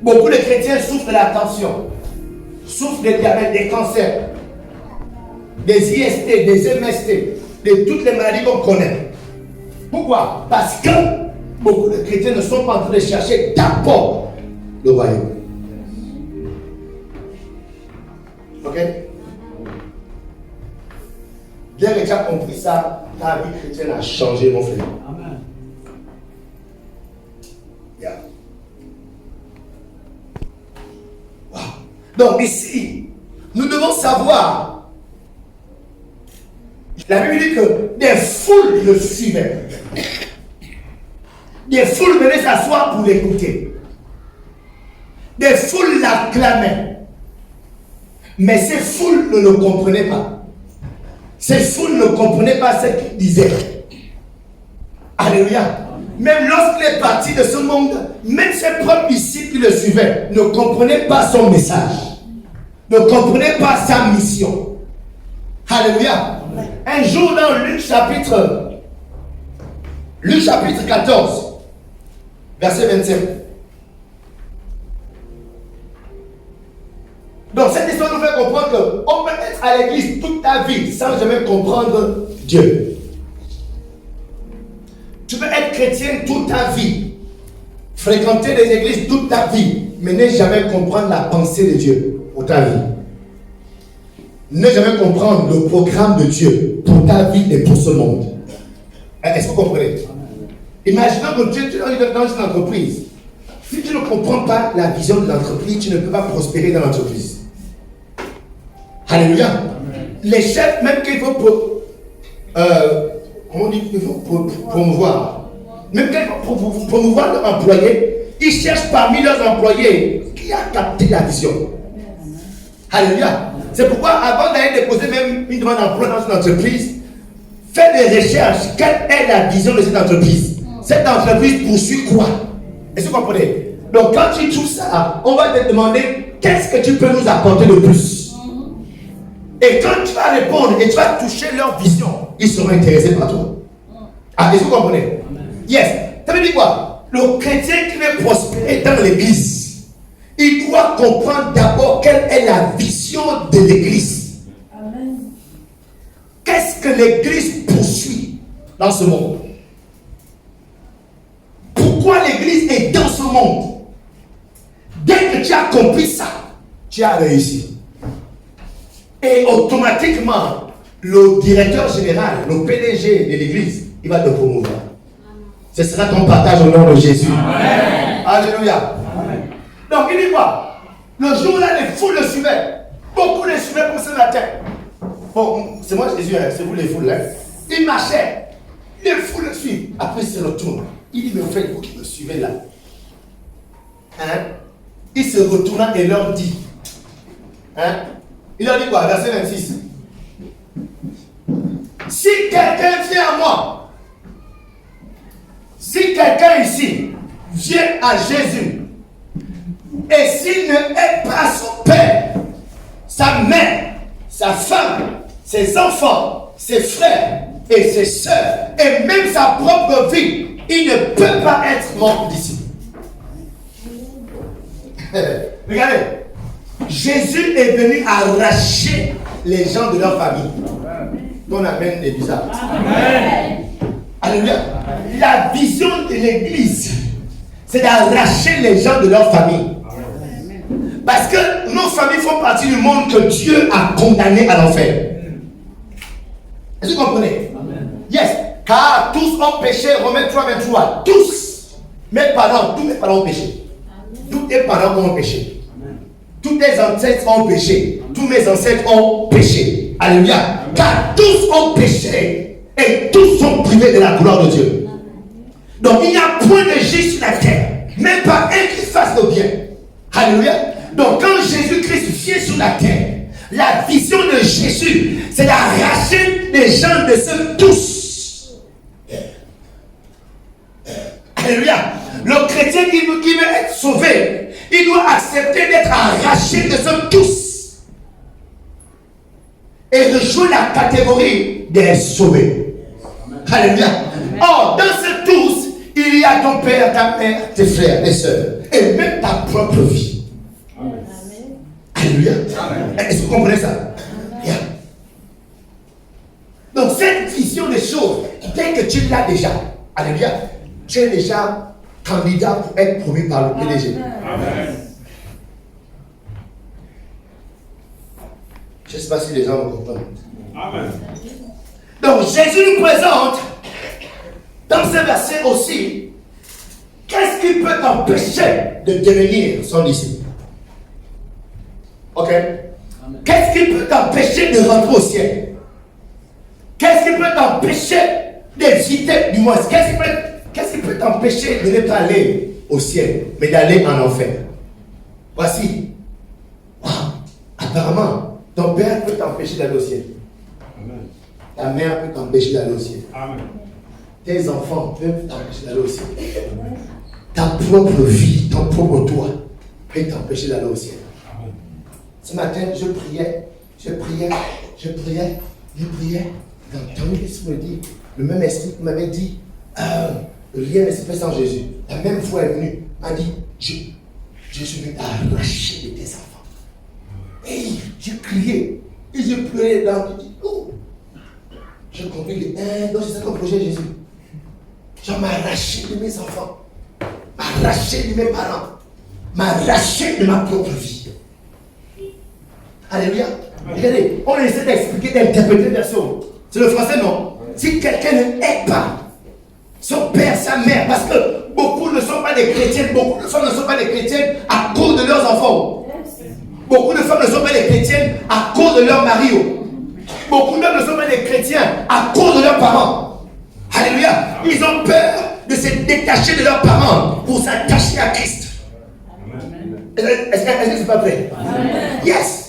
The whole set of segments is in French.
Beaucoup de chrétiens souffrent de la tension, souffrent des diabètes, des cancers, des IST, des MST, de toutes les maladies qu'on connaît. Pourquoi? Parce que beaucoup de chrétiens ne sont pas en train de chercher d'abord le royaume. Ok? Bien que tu as compris ça, ta vie chrétienne a changé, mon frère. Amen. Yeah. Wow. Donc ici, nous devons savoir. La Bible dit que des foules le suivaient. Des foules venaient s'asseoir pour l'écouter. Des foules l'acclamaient. Mais ces foules ne le comprenaient pas. Ces foules ne comprenaient pas ce qu'il disait. Alléluia. Même lorsqu'il est parti de ce monde, même ses propres disciples qui le suivaient ne comprenaient pas son message. Ne comprenaient pas sa mission. Alléluia. Un jour dans Luc chapitre 14, verset 25. Donc cette histoire nous fait comprendre qu'on peut être à l'église toute ta vie sans jamais comprendre Dieu. Tu peux être chrétien toute ta vie, fréquenter les églises toute ta vie, mais ne jamais comprendre la pensée de Dieu pour ta vie. Ne jamais comprendre le programme de Dieu pour ta vie et pour ce monde. Est-ce que vous comprenez? Imaginons que tu es dans une entreprise. Si tu ne comprends pas la vision de l'entreprise, tu ne peux pas prospérer dans l'entreprise. Alléluia. Les chefs, même qu'il faut promouvoir, même qu'il faut promouvoir leurs employés, ils cherchent parmi leurs employés qui a capté la vision. Alléluia. C'est pourquoi avant d'aller déposer même une demande d'emploi dans une entreprise, fais des recherches. Quelle est la vision de cette entreprise? Cette entreprise poursuit quoi? Est-ce que vous comprenez? Donc quand tu trouves ça, on va te demander qu'est-ce que tu peux nous apporter de plus? Et quand tu vas répondre et tu vas toucher leur vision, ils seront intéressés par toi. Ah, est-ce que vous comprenez? Yes. Ça veut dire quoi? Le chrétien qui veut prospérer dans l'église, il doit comprendre d'abord quelle est la vision de l'église. Amen. Qu'est-ce que l'église poursuit dans ce monde? Pourquoi l'église est dans ce monde? Dès que tu as compris ça, tu as réussi. Et automatiquement, le directeur général, le PDG de l'église, il va te promouvoir. Ce sera ton partage au nom de Jésus. Amen. Alléluia. Amen. Donc il dit quoi? Le jour-là, les foules le suivaient. Beaucoup les suivaient pour se la tête. Bon, c'est moi Jésus, hein, c'est vous les foules. Hein. Il marchait. Les foules le suivent. Après, il se retourne. Il dit, mais en fait, vous qui me suivez là. Hein? Il se retourna et leur dit. Hein? Il leur dit quoi? Verset 26. Si quelqu'un vient à moi, si quelqu'un ici vient à Jésus, et s'il ne aide pas son père, sa mère, sa femme, ses enfants, ses frères et ses sœurs, et même sa propre vie, il ne peut pas être mon disciple. Regardez, Jésus est venu arracher les gens de leur famille. Ton amen est bizarre. Amen. Alléluia. La vision de l'église, c'est d'arracher les gens de leur famille. Parce que nos familles font partie du monde que Dieu a condamné à l'enfer. Est-ce que vous comprenez? Amen. Yes. Car tous ont péché, Romains 3, 23. Tous. Mes parents, tous mes parents ont péché. Tous tes parents ont péché. Tous tes ancêtres ont péché. Tous mes ancêtres ont péché. Alléluia. Car tous ont péché. Et tous sont privés de la gloire de Dieu. Donc il n'y a point de juste sur la terre. Même pas un qui fasse le bien. Alléluia. Donc quand Jésus-Christ vient sur la terre, la vision de Jésus, c'est d'arracher les gens de ce tous. Alléluia. Le chrétien qui veut être sauvé, il doit accepter d'être arraché de ce tous. Et de jouer la catégorie des sauvés. Alléluia. Or, dans ce tous, il y a ton père, ta mère, tes frères, tes soeurs, et même ta propre vie. Amen. Alléluia. Est-ce que vous comprenez ça? Yeah. Donc cette vision des choses, dès que tu l'as déjà, alléluia, tu es déjà candidat pour être promu par le PDG. Amen. Je ne sais pas si les gens me comprennent. Amen. Donc Jésus nous présente dans ce verset aussi, qu'est-ce qui peut t'empêcher de devenir son disciple? Ok? Qu'est-ce qui peut t'empêcher de rentrer au ciel? Qu'est-ce qui peut t'empêcher d'éviter, du moins, qu'est-ce qui peut t'empêcher de ne pas aller au ciel, mais d'aller en enfer? Voici. Wow. Apparemment, ton père peut t'empêcher d'aller au ciel. Amen. Ta mère peut t'empêcher d'aller au ciel. Amen. Tes enfants peuvent t'empêcher d'aller au ciel. Ta propre vie, ton propre toi peut t'empêcher d'aller au ciel. Amen. Ce matin, je priais. Dans l'esprit me dit, le même esprit qui m'avait dit, rien ne se fait sans Jésus. La même foi est venue, m'a dit, je suis venu arracher de tes enfants. Et j'ai crié, et j'ai pleuré dans le dit, oh. J'ai compris que, donc c'est ça ton projet Jésus. Je m'arracher de mes enfants, m'arracher de mes parents, m'arracher de ma propre vie. Alléluia. Regardez, on essaie d'expliquer, d'interpréter des version. C'est le français, non? Si quelqu'un ne aide pas son père, sa mère, parce que beaucoup ne sont pas des chrétiens, beaucoup de femmes ne sont pas des chrétiennes à cause de leurs enfants. Beaucoup de femmes ne sont pas des chrétiennes à cause de leur mari. Beaucoup d'hommes ne sont pas des chrétiens à cause de leurs parents. Alléluia. Ils ont peur de se détacher de leurs parents pour s'attacher à Christ. Est-ce que c'est pas vrai? Yes.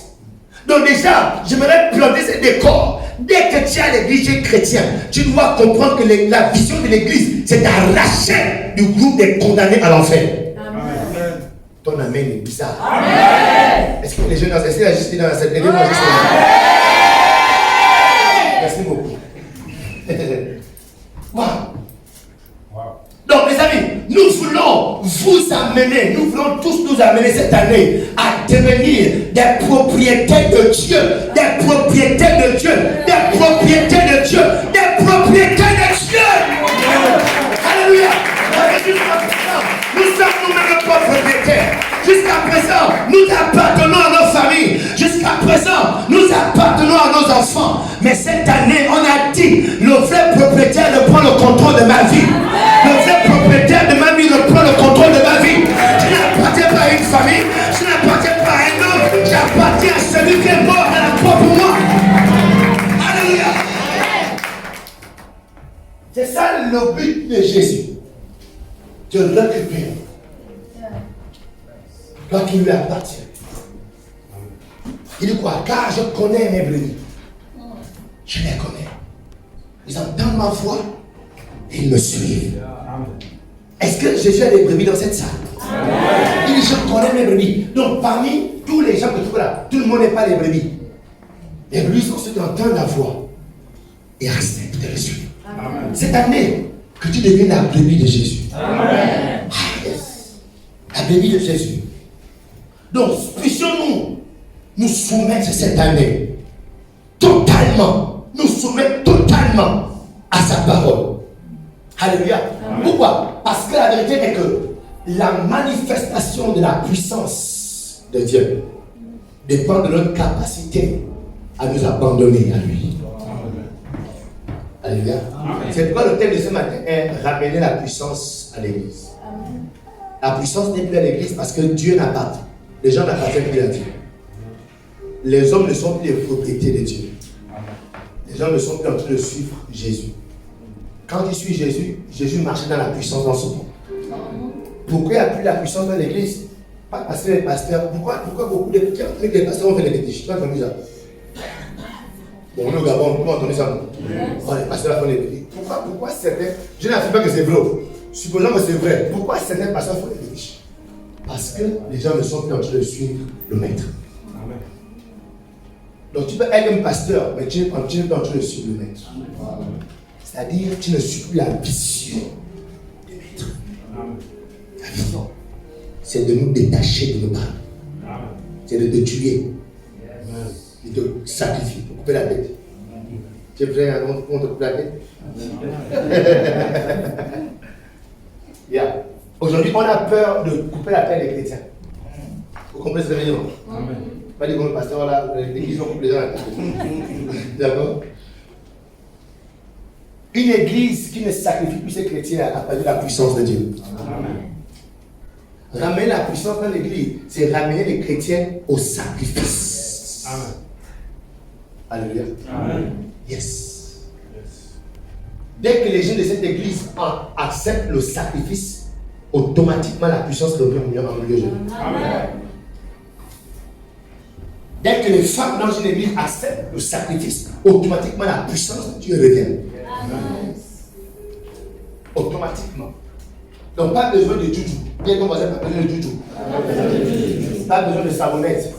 Donc déjà, j'aimerais planter ce décor. Dès que tu es à l'église, tu es chrétien, tu dois comprendre que la vision de l'église, c'est d'arracher du groupe des condamnés à l'enfer. Amen. Ton amen est bizarre. Amen. Est-ce que les jeunes, est-ce qu'il y a juste dans cette église? Merci beaucoup. Wow. Donc les amis, nous voulons vous amener, nous voulons tous nous amener cette année à devenir des propriétaires de Dieu, des propriétaires de Dieu, des propriétaires de Dieu, des propriétaires de Dieu. Alléluia. Nous sommes nous-mêmes nos propriétaires. Jusqu'à présent, nous appartenons à nos familles. Jusqu'à présent, nous appartenons à nos enfants. Mais cette année, on a dit, le vrai propriétaire reprend le contrôle de ma vie. Le vrai propriétaire de ma vie reprend le contrôle de ma vie. Je n'appartiens pas à une famille, je n'appartiens pas à un homme, j'appartiens à celui qui est mort à la croix pour moi. Alléluia. C'est ça le but de Jésus. De récupérer. Toi qui lui appartient. Il dit quoi? Car je connais mes brebis. Je les connais. Ils entendent ma voix et ils me suivent. Est-ce que Jésus a des brebis dans cette salle? Il dit je connais mes brebis. Donc parmi tous les gens que tu vois là, tout le monde n'est pas les brebis. Les brebis sont ceux qui entendent la voix et acceptent de le suivre. Cette année, que tu deviennes la brebis de Jésus. Amen. Ah, yes. La brebis de Jésus. Donc, puissions-nous nous soumettre cette année totalement, nous soumettre totalement à sa parole. Alléluia. Amen. Pourquoi? Parce que la vérité est que la manifestation de la puissance de Dieu dépend de notre capacité à nous abandonner à lui. Alléluia. C'est pourquoi le thème de ce matin est ramener la puissance à l'église. La puissance n'est plus à l'église parce que Dieu n'appartient. Les gens n'appartiennent plus à Dieu. Les hommes ne sont plus les propriétés de Dieu. Les gens ne sont plus en train de suivre Jésus. Quand tu suis Jésus, Jésus marchait dans la puissance dans ce monde. Pourquoi il n'y a plus la puissance dans l'église? Pas parce que les pasteurs. Pourquoi beaucoup de pasteurs ont fait des fétiches? Tu as entendu ça? Bon, nous au Gabon, pourquoi on a entendu ça? Oh, les pasteurs font des fétiches. Pourquoi certains. Je n'affirme pas que c'est vrai. Supposons que c'est vrai. Pourquoi certains pasteurs font des fétiches? Parce que les gens ne sont plus en train de suivre le maître. Amen. Donc tu peux être un pasteur, mais tu es en train de suivre le maître. C'est-à-dire tu ne suis plus la vision du maître. La vision, c'est de nous détacher de nos parents. C'est de te tuer. De te sacrifier, de couper la tête. Tu es prêt à on te coupe la tête? Yeah. Aujourd'hui, on a peur de couper la tête des chrétiens. Vous comprenez ce que je veux dire? Pas dire comme le pasteur là, l'église on coupe les gens la tête. D'accord? Une église qui ne sacrifie plus ses chrétiens a perdu la puissance de Dieu. Amen. Ramener la puissance dans l'église, c'est ramener les chrétiens au sacrifice. Amen. Alléluia. Amen. Yes. Dès que les gens de cette église acceptent le sacrifice, automatiquement la puissance de Dieu revient en lieu. Amen. Dès que les femmes dans une église acceptent le sacrifice, automatiquement la puissance de Dieu revient. Amen. Automatiquement. Donc pas besoin de juju. Bien qu'on va dire pas besoin de juju. Pas besoin de savonnette.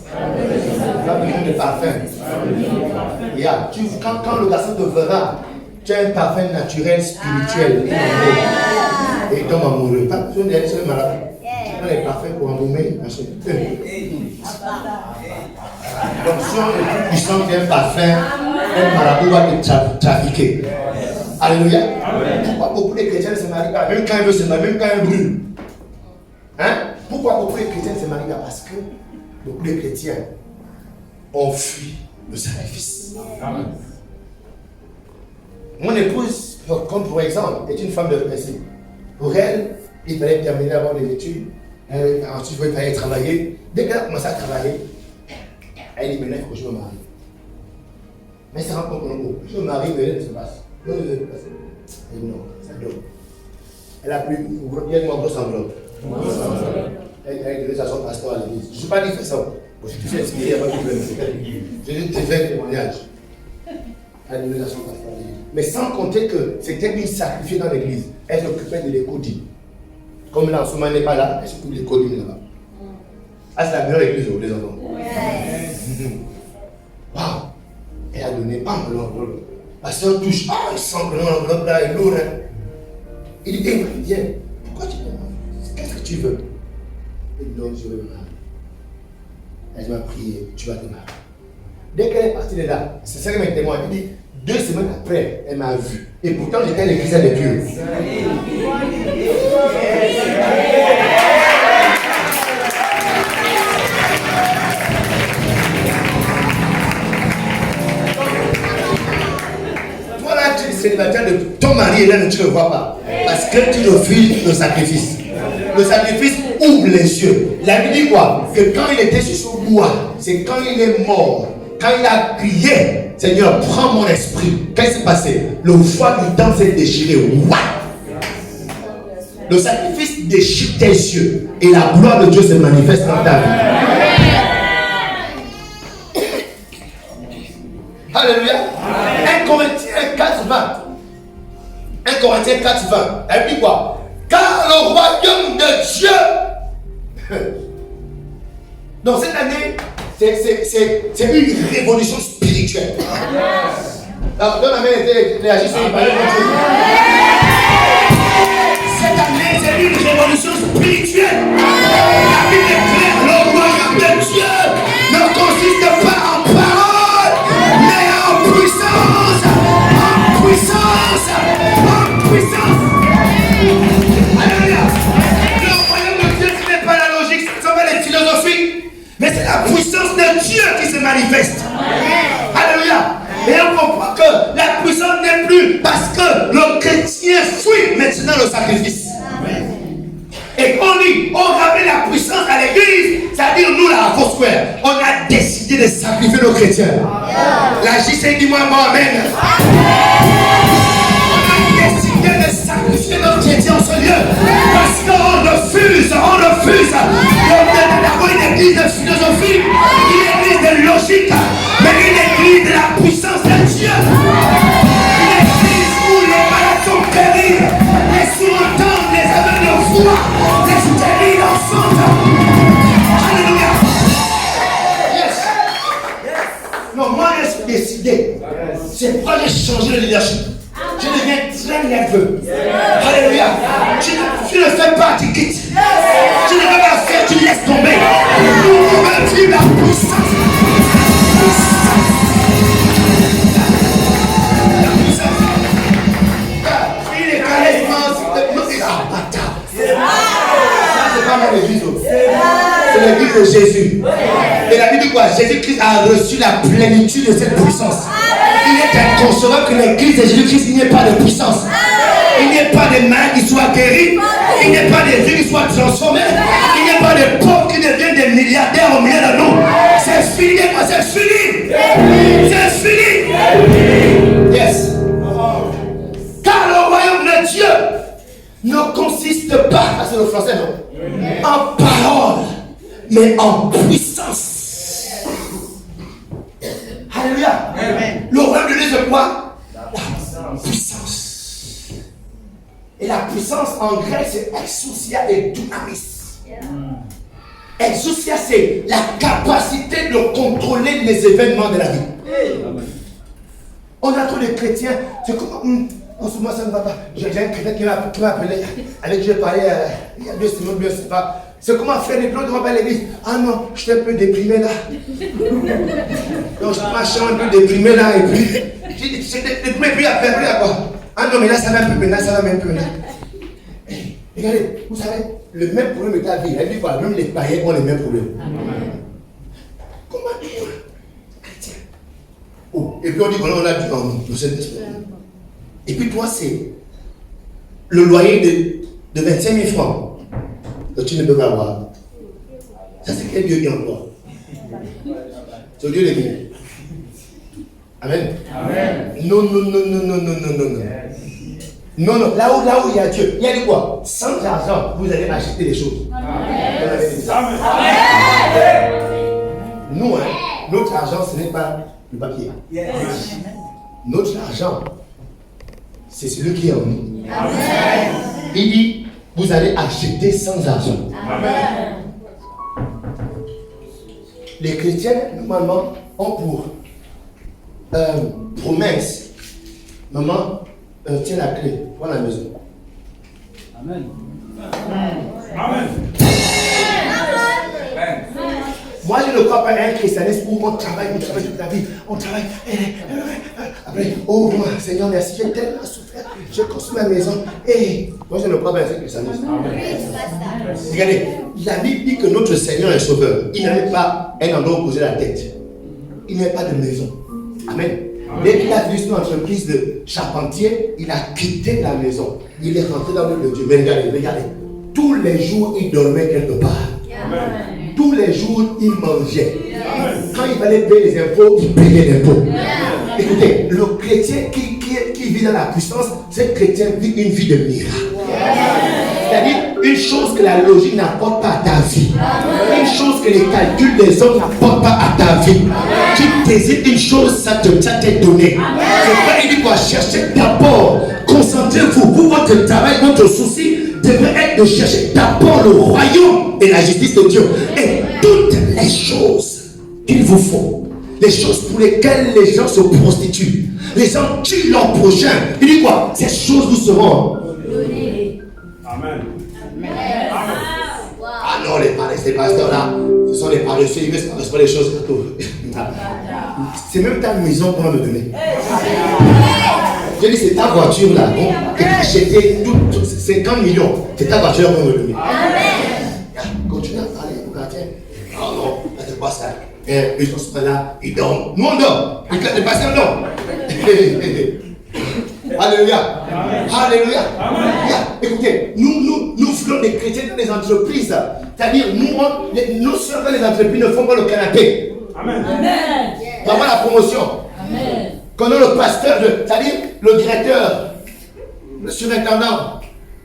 Pas besoin de parfum. Yeah. Quand le garçon te verra, tu as un parfum naturel, spirituel. Et tombe amoureux. Pas besoin d'être seul malade. Tu as les parfums pour embaumer. Donc si on est plus puissant qu'un parfum, un marabout va te trafiquer. Alléluia. Pourquoi beaucoup de chrétiens ne se marient pas? Même quand ils veulent se marier, même quand ils brûlent. Hein? Pourquoi beaucoup de chrétiens ne se marient pas? Parce que beaucoup de chrétiens ont fui le sacrifice. Amen. Mon épouse, comme pour exemple, est une femme de principe. Pour elle, il fallait terminer avant les études. Ensuite, il fallait travailler. Dès qu'elle a commencé à travailler, elle dit maintenant il faut que je me marie. Mais elle se rend compte que je me marie, mais rien ne se passe. Non, ça donne. Elle a pris une grosse enveloppe. Elle a donné ça à son pasteur à l'église. Je ne suis pas dit que ça. Je suis inspiré à ma vie. Je dis que tu fais un témoignage. Elle a donné ça à son pasteur à l'église. Mais sans compter que c'était une sacrifiée dans l'église. Elle s'occupait de l'écodie. Comme là, en ce moment, elle n'est pas là, elle s'occupe de l'écodie là-bas. Ah, c'est la meilleure église, les enfants. Waouh! Elle a donné l'enveloppe. La soeur touche, il sent que l'enveloppe là est lourde. Il dit, viens, pourquoi tu me demandes? Qu'est-ce que tu veux? Il dit, non, je veux me marier. Elle m'a prié, tu vas te marier. Dès qu'elle est partie de là, c'est ça qu'elle m'a témoigné. Elle dit, 2 semaines après, elle m'a vu. Et pourtant, j'étais à l'église avec Dieu. Célibataire de ton mari et là, tu ne le vois pas. Parce que tu refuses le sacrifice. Le sacrifice ouvre les yeux. La Bible dit quoi? Que quand il était sur son bois, c'est quand il est mort, quand il a crié, Seigneur, prends mon esprit. Qu'est-ce qui s'est passé? Le voile du temps s'est déchiré. What? Le sacrifice déchire tes yeux et la gloire de Dieu se manifeste dans ta vie. Alléluia. 1 Corinthiens 4:20. 1 Corinthiens 4:20. Elle dit quoi? Car le royaume de Dieu. Donc cette année, c'est une révolution spirituelle. Alors, donne la main et réagis sur une parole. Cette année, c'est une révolution spirituelle. La Bible est claire. Le royaume de Dieu ne consiste pas en parole, mais en puissance. En puissance. En puissance. Alléluia. Le royaume de Dieu, ce n'est pas la logique, ce n'est pas les philosophies, mais c'est la puissance de Dieu qui se manifeste. Alléluia. Et on comprend que la puissance n'est plus parce que le chrétien fuit maintenant le sacrifice. Et quand on dit, on ramène la puissance à l'église, c'est-à-dire nous, là, à Foursquare, on a décidé de sacrifier nos chrétiens. La JC, dis-moi, amen. On a décidé de sacrifier nos chrétiens en ce lieu. Parce qu'on refuse d'avoir une église de philosophie, une église de logique, mais une église de la puissance de Dieu. Une église où les malades sont guéris, les sourds entendent, les aveugles voient, les stériles enfantent. Alléluia. Yes. Non, moi je suis décidé. C'est pas de changer le leadership. Je deviens très nerveux. Alléluia. Je ne fais pas, tu quittes. Tu ne peux pas faire, tu laisses tomber. Nous, on va vivre la puissance. La puissance. Il est calé, c'est pas mon église. C'est l'église de Jésus. Et la Bible dit quoi? Jésus-Christ a reçu la plénitude de cette puissance. Il est inconcevable que l'église de Jésus-Christ, il n'y ait pas de puissance. Il n'y ait pas de malades qui soient guéris. Il n'y ait pas de vies qui soient transformées. Il n'y ait pas de pauvres qui deviennent des milliardaires au milieu de nous. C'est fini, c'est fini. C'est fini. Yes. Car le royaume de Dieu ne consiste pas, c'est le français non, en parole, mais en puissance. Alléluia. Le royaume de Dieu c'est quoi? La puissance. Et la puissance en grec c'est exousia et dynamis. Exousia c'est la capacité de contrôler les événements de la vie. On a trop de chrétiens, c'est comme en ce moment ça ne va pas. J'ai un chrétien qui m'a appelé, avec qui j'ai parlé il y a 2 semaines, je ne sais pas. C'est comment faire des plans de à l'église. Ah non, je suis un peu déprimé là. Donc je marche un peu déprimé là et puis j'ai déprimé puis après quoi. Ah non mais là ça va un peu maintenant, ça va un peu là. Regardez, vous savez, le même problème est à vie. Elle dit quoi? Même les païens ont les mêmes problèmes. Comment dire? Chrétien. Oh, et puis on dit qu'on a du le Saint-Esprit. Et puis toi, c'est le loyer de 25 000 francs que tu ne peux pas avoir. Ça, c'est quel Dieu qui emploie? C'est au Dieu de Dieu. Amen. Amen. Non. Non, là où il y a Dieu, il y a dit quoi? Sans argent, vous allez acheter des choses. Amen. Nous, notre argent, ce n'est pas le papier. Yes. Notre argent, c'est celui qui est en nous. Amen. Il dit, vous allez acheter sans argent. Amen. Les chrétiens, normalement, ont pour promesse, maman, tiens la clé, prends la maison. Amen. Amen. Moi, je ne crois pas à un christianisme où on travaille toute la vie. On travaille. Après, oh Seigneur, merci, j'ai tellement souffert. Je construis ma maison. Et moi, je ne crois pas à un christianisme. Regardez, la Bible dit que notre Seigneur est sauveur. Il n'avait pas un endroit où poser la tête. Il n'avait pas de maison. Amen. Dès qu'il a vu son entreprise de charpentier, il a quitté la maison. Il est rentré dans le Dieu. Mais regardez. Tous les jours, il dormait quelque part. Amen. Tous les jours, il mangeait. Amen. Quand il fallait payer les impôts, il payait les impôts. Écoutez, le chrétien qui vit dans la puissance, ce chrétien vit une vie de miracle. C'est-à-dire une chose que la logique n'apporte pas à ta vie. Une chose que les calculs des hommes n'apportent pas à ta vie. Tu désires une chose, ça t'est donné. C'est pourquoi il dit quoi? Cherchez d'abord, concentrez-vous. Pour votre travail, votre souci devrait être de chercher d'abord le royaume et la justice de Dieu. Et toutes les choses qu'il vous faut, les choses pour lesquelles les gens se prostituent, les gens tuent leur prochain. Il dit quoi? Ces choses vous seront données. Amen. Ah non, ces pasteurs là, ce sont les paresseux, ils ne veulent pas les choses. C'est même ta maison qu'on va me donner. Je dis, c'est ta voiture là, que tu as acheté 50 millions. C'est ta voiture qu'on va me donner. Continue à parler au gardien. Oh non, c'est pas ça. Ils sont là, ils dorment. Nous on dort. Les pasteurs dorment. Alléluia. Alléluia. Écoutez, nous voulons des chrétiens dans les entreprises. C'est-à-dire, nous sommes dans les entreprises, ne font pas le canapé. Amen. On va voir la promotion. Amen. Quand le pasteur, c'est-à-dire le directeur, le surintendant,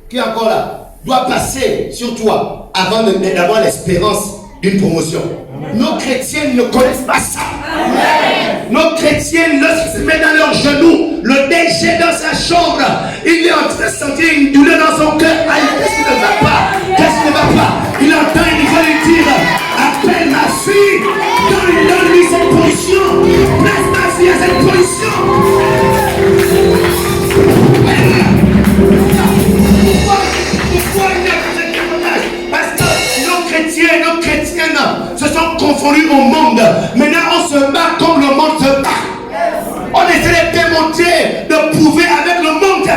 qui est encore là, doit passer sur toi avant d'avoir l'espérance d'une promotion. Amen. Nos chrétiens ne connaissent pas ça. Amen. Nos chrétiens, lorsqu'ils se mettent dans leurs genoux, le DG dans sa chambre, il est en train de sentir une douleur dans son cœur. Aïe, qu'est-ce qui ne va pas? Qu'est-ce qui ne va pas? Il entend une voix lui dire, appelle ma fille, donne-lui cette position, place ma fille à cette position. Pourquoi il transformés au monde. Maintenant, on se bat comme le monde se bat. On essaie de démontrer, de prouver avec le monde.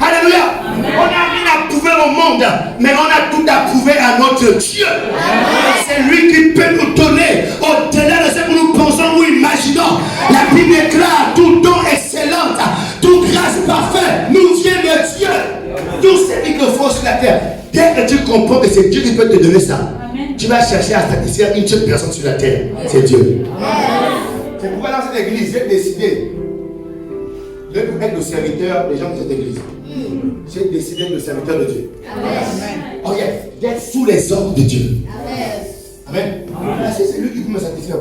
Alléluia. On n'a rien à prouver au monde, mais on a tout à prouver à notre Dieu. C'est lui qui peut nous donner au-delà de ce que nous pensons ou imaginons. La Bible déclare tout don excellent, toute grâce parfaite nous vient de Dieu. Tout ce qu'il faut sur la terre. Dès que tu comprends que c'est Dieu qui peut te donner ça, tu vas chercher à satisfaire une seule personne sur la terre. C'est Dieu. C'est pourquoi dans cette église, j'ai décidé de être le serviteur des gens de cette église. J'ai décidé d'être le serviteur de Dieu. Amen. Oh yeah, d'être sous les ordres de Dieu. Amen. Amen. C'est lui qui peut me satisfaire.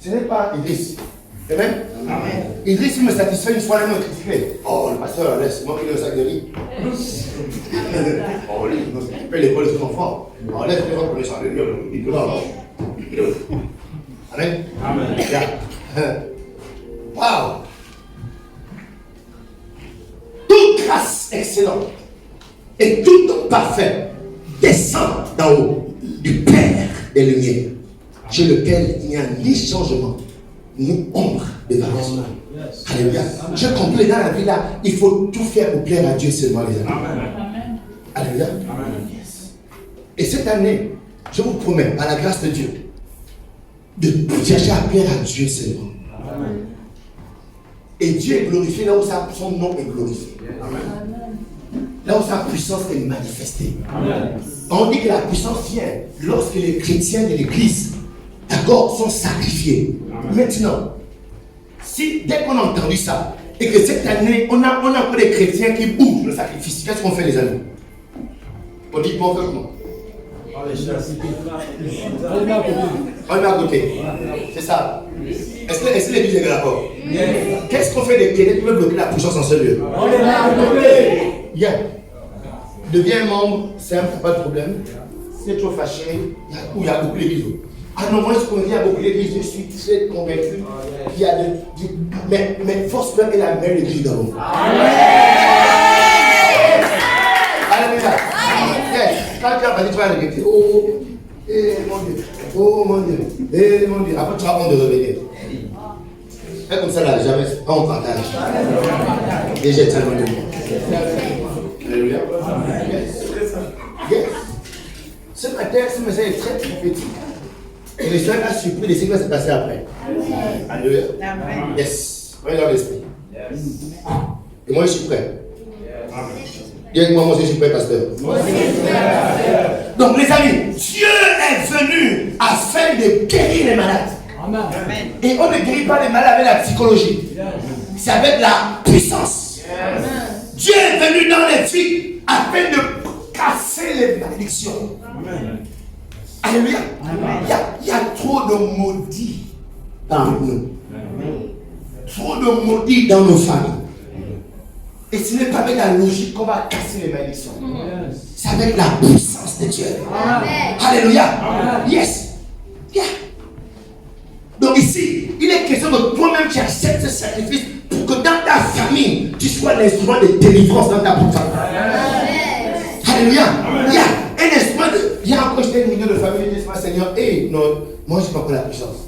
Ce n'est pas Idriss. Amen. Amen. Idriss me satisfait une fois, il me critiquait. Oh, le pasteur, laisse moi qui le sac de riz. Oh, lui, il paye l'école de ses enfants. Oh, laisse les gens pour les sacs de riz. Amen. Amen. Yeah. Wow. Toute grâce excellente et tout don parfait descend d'en haut du Père des Lumières, chez lequel il n'y a ni changement, ni ombre de variation. Alléluia. Je comprends dans la vie là, il faut tout faire pour plaire à Dieu seulement, les amis. Amen. Alléluia. Amen. Et cette année, je vous promets, par la grâce de Dieu, de chercher à plaire à Dieu seulement. Amen. Et Dieu est glorifié là où son nom est glorifié. Amen. Là où sa puissance est manifestée. Amen. On dit que la puissance vient lorsque les chrétiens de l'église, d'accord, sont sacrifiés. Amen. Maintenant, si dès qu'on a entendu ça, et que cette année, on a encore des chrétiens qui bougent le sacrifice, qu'est-ce qu'on fait les amis? On dit bon, comment? On est à côté. C'est ça. Est-ce que l'église est d'accord? Qu'est-ce qu'on fait des chrétiens qui veulent bloquer la puissance en ce lieu? On est à côté. Yeah. Deviens membre, simple, pas de problème. Si tu es trop fâché, il y a beaucoup d'églises. Ah non, moi je connais beaucoup d'églises, je suis très convaincu qu'il y a mais Force-Peur est la meilleure église dans le monde. Alléluia. Quand tu as dit, tu vas regretter. Oh mon Dieu. Oh mon Dieu. Mon Dieu. Après, tu vas honte de revenir. Fais comme ça là, jamais. On partage. Et j'ai tellement de monde. Alléluia. Yes. Ce matin, ce message est très prophétique. Et le Seigneur a surpris de ce qui va se passer après. Alléluia. Yes. On est dans l'esprit. Et moi, je suis prêt. Dis avec moi, je suis prêt, pasteur. Donc, les amis, Dieu est venu afin de guérir les malades. Amen. Et on ne guérit pas les malades avec la psychologie. C'est avec la puissance. Amen. Dieu est venu dans les vies afin de casser les malédictions. Amen. Alléluia. Il y a trop de maudits parmi nous. Amen. Trop de maudits dans nos familles. Et ce n'est pas avec la logique qu'on va casser les malédictions. C'est avec la puissance de Dieu. Amen. Alléluia. Amen. Yes. Yeah. Donc ici, il est question de toi-même qui acceptes ce sacrifice pour que dans ta famille, tu sois l'instrument de délivrance dans ta propre famille. Alléluia. Il y a un instrument de... Il y a encore j'étais une milieu de famille, je dis, Seigneur, non, moi je n'ai pas encore la puissance.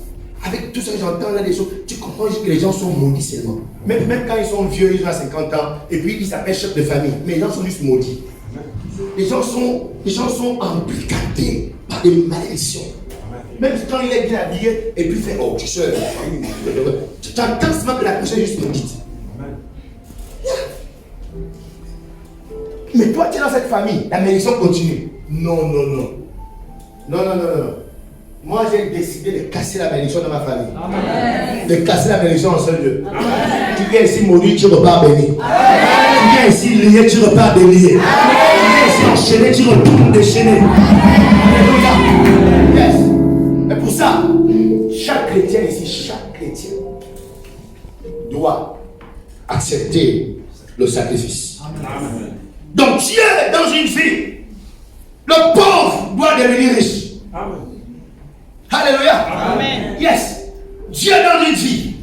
Avec tout ce que j'entends là, des choses, tu comprends que les gens sont maudits seulement. Même quand ils sont vieux, ils ont 50 ans, et puis ils s'appellent chef de famille, mais les gens sont juste maudits. Les gens sont embrigadés par des malédictions. Même quand il est bien habillé, et puis il fait, oh, tu sais, tu entends seulement que la personne est juste maudite. Mais toi, tu es dans cette famille, la malédiction continue. Non. Moi, j'ai décidé de casser la malédiction dans ma famille. Amen. De casser la malédiction en seul lieu. Tu viens ici maudit, tu repars béni. Tu viens ici lié, tu repars délié. Tu viens ici enchaîné, tu retournes déchaîné. Yes. Et pour ça, chaque chrétien ici, doit accepter le sacrifice. Amen. Donc Dieu est dans une vie. Le pauvre doit devenir riche. Amen. Alléluia. Amen. Yes. Dieu dans une vie.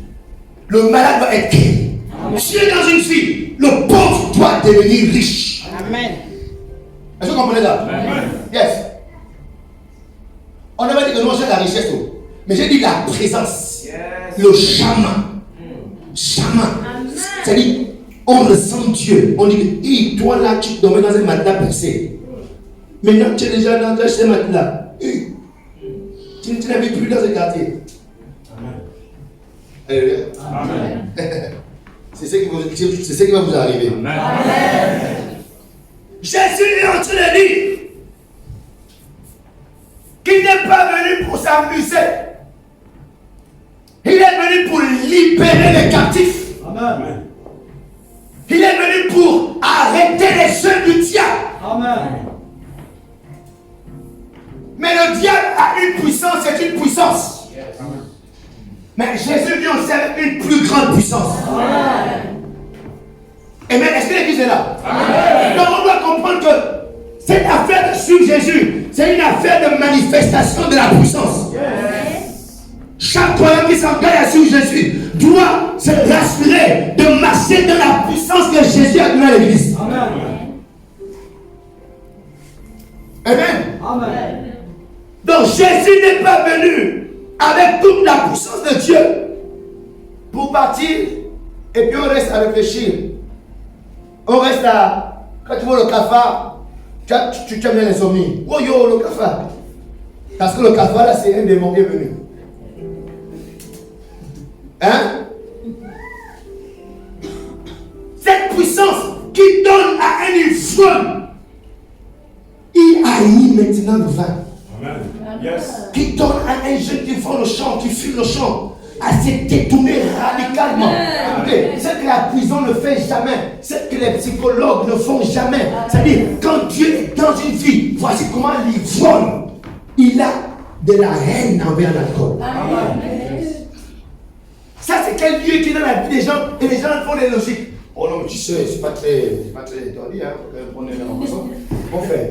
Le malade doit être guéri. Dieu dans une vie. Le pauvre doit devenir riche. Amen. Est-ce que vous comprenez ça? Amen. Yes. On avait dit que richesse. Mais j'ai dit la présence. Le chaman. C'est-à-dire, on ressent Dieu. On dit que toi là, tu dormais dans un matelas percé. Maintenant, tu es déjà dans ce matelas. Tu n'habites plus dans ce quartier. Alléluia. Amen. C'est ce qui va vous arriver. Amen. Jésus est en train de dire qu'il n'est pas venu pour s'amuser. Il est venu pour libérer les captifs. Amen. Il est venu pour arrêter les jeux du diable. Amen. Mais le diable a une puissance, c'est une puissance. Mais Jésus dit on sert une plus grande puissance. Amen. Est-ce que l'église est là? Amen. Donc on doit comprendre que cette affaire de suivre Jésus, c'est une affaire de manifestation de la puissance. Chaque croyant qui s'engage à suivre Jésus doit se rassurer de marcher dans la puissance que Jésus a donnée à l'église. Amen. Amen. Donc Jésus n'est pas venu avec toute la puissance de Dieu pour partir et puis on reste à réfléchir. On reste à, quand tu vois le cafard, tu aimes bien l'insomnie. Oh yo, le cafard. Parce que le cafard là c'est un démon bienvenu. Hein? Cette puissance qui donne à un ivrogne, il haït maintenant le vin. Amen. Yes. Qui donne à un jeune qui vend le champ, qui fuit le champ, à se détourner radicalement. Écoutez, ce que la prison ne fait jamais, ce que les psychologues ne font jamais. C'est-à-dire, quand Dieu est dans une vie, voici comment l'ivrogne, il a de la haine envers l'alcool. Ça, c'est quel lieu qui est dans la vie des gens, et les gens font des logiques. Oh non, mais tu sais, c'est pas très étourdi, hein, on est dans la maison. Mon frère,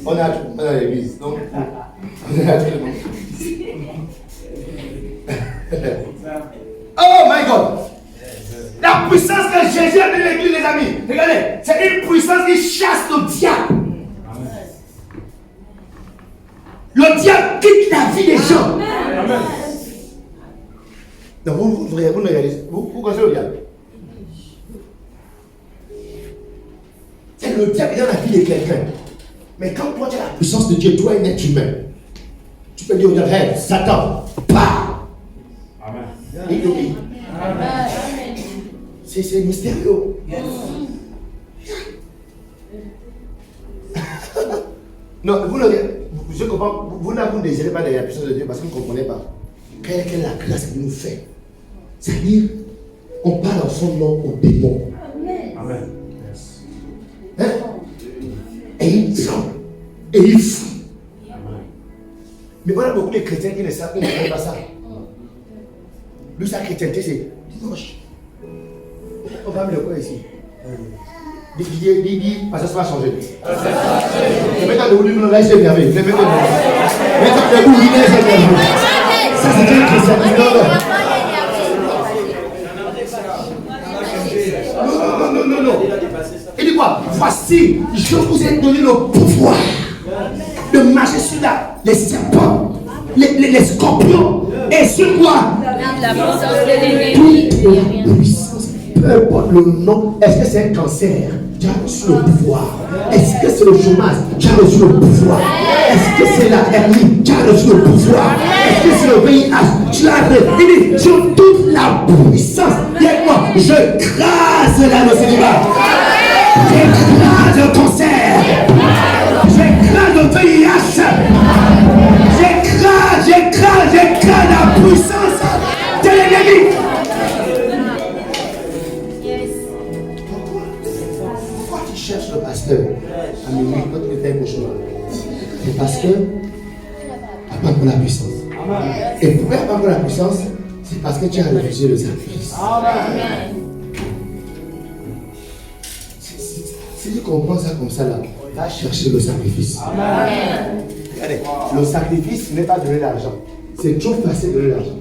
on a l'église, donc on a tout le monde. Oh my God! La puissance que Jésus a donné l'église, les amis, regardez, c'est une puissance qui chasse le diable. Le diable quitte la vie des gens. Amen. Donc vous ne regardez, vous connaissez le diable. C'est le diable dans la vie de quelqu'un. Mais quand toi tu as la puissance de Dieu, toi un être humain, tu peux dire au diable, hey, Satan, pas. Amen. Il obéit. C'est mystérieux. Non, je comprends, vous ne désirez pas de la puissance de Dieu parce que vous ne comprenez pas. Quelle est la grâce qu'il nous fait? C'est-à-dire, on parle en son nom aux démons. Amen. Hein? Et il tremble. Et il fuit. Mais voilà beaucoup de chrétiens qui ne savent pas ça. Lui, sa chrétienté, c'est dimanche. On va me le quoi ici? Dis, parce que ça va changer. Maintenant, le là, il s'est énervé. Maintenant, le bout, il s'est énervé. Ça, c'est un chrétien. Non. Il dit quoi? Voici, je vous ai donné le pouvoir de marcher sur les serpents, les scorpions, et sur quoi? La puissance de l'ennemi. Toute puissance, peu importe le nom. Est-ce que c'est un cancer? Tu as reçu le pouvoir. Est-ce que c'est le chômage? Tu as reçu le pouvoir. Est-ce que c'est la hernie? Tu as reçu le pouvoir. Est-ce que c'est le VIH? Tu as reçu. Sur toute la puissance. Dis-moi, je crase la célibat. J'écrase le cancer. J'écrase le VIH. J'écrase la puissance de l'ennemi. Pourquoi tu cherches le pasteur à minuit quand tu fais un cauchemar? C'est parce que tu n'as pas encore la puissance. Et pourquoi tu n'as pas encore la puissance? C'est parce que tu as refusé le sacrifice. Si tu comprends ça comme ça, là, va chercher le sacrifice. Regardez, le sacrifice n'est pas donner l'argent. C'est toujours facile de donner l'argent.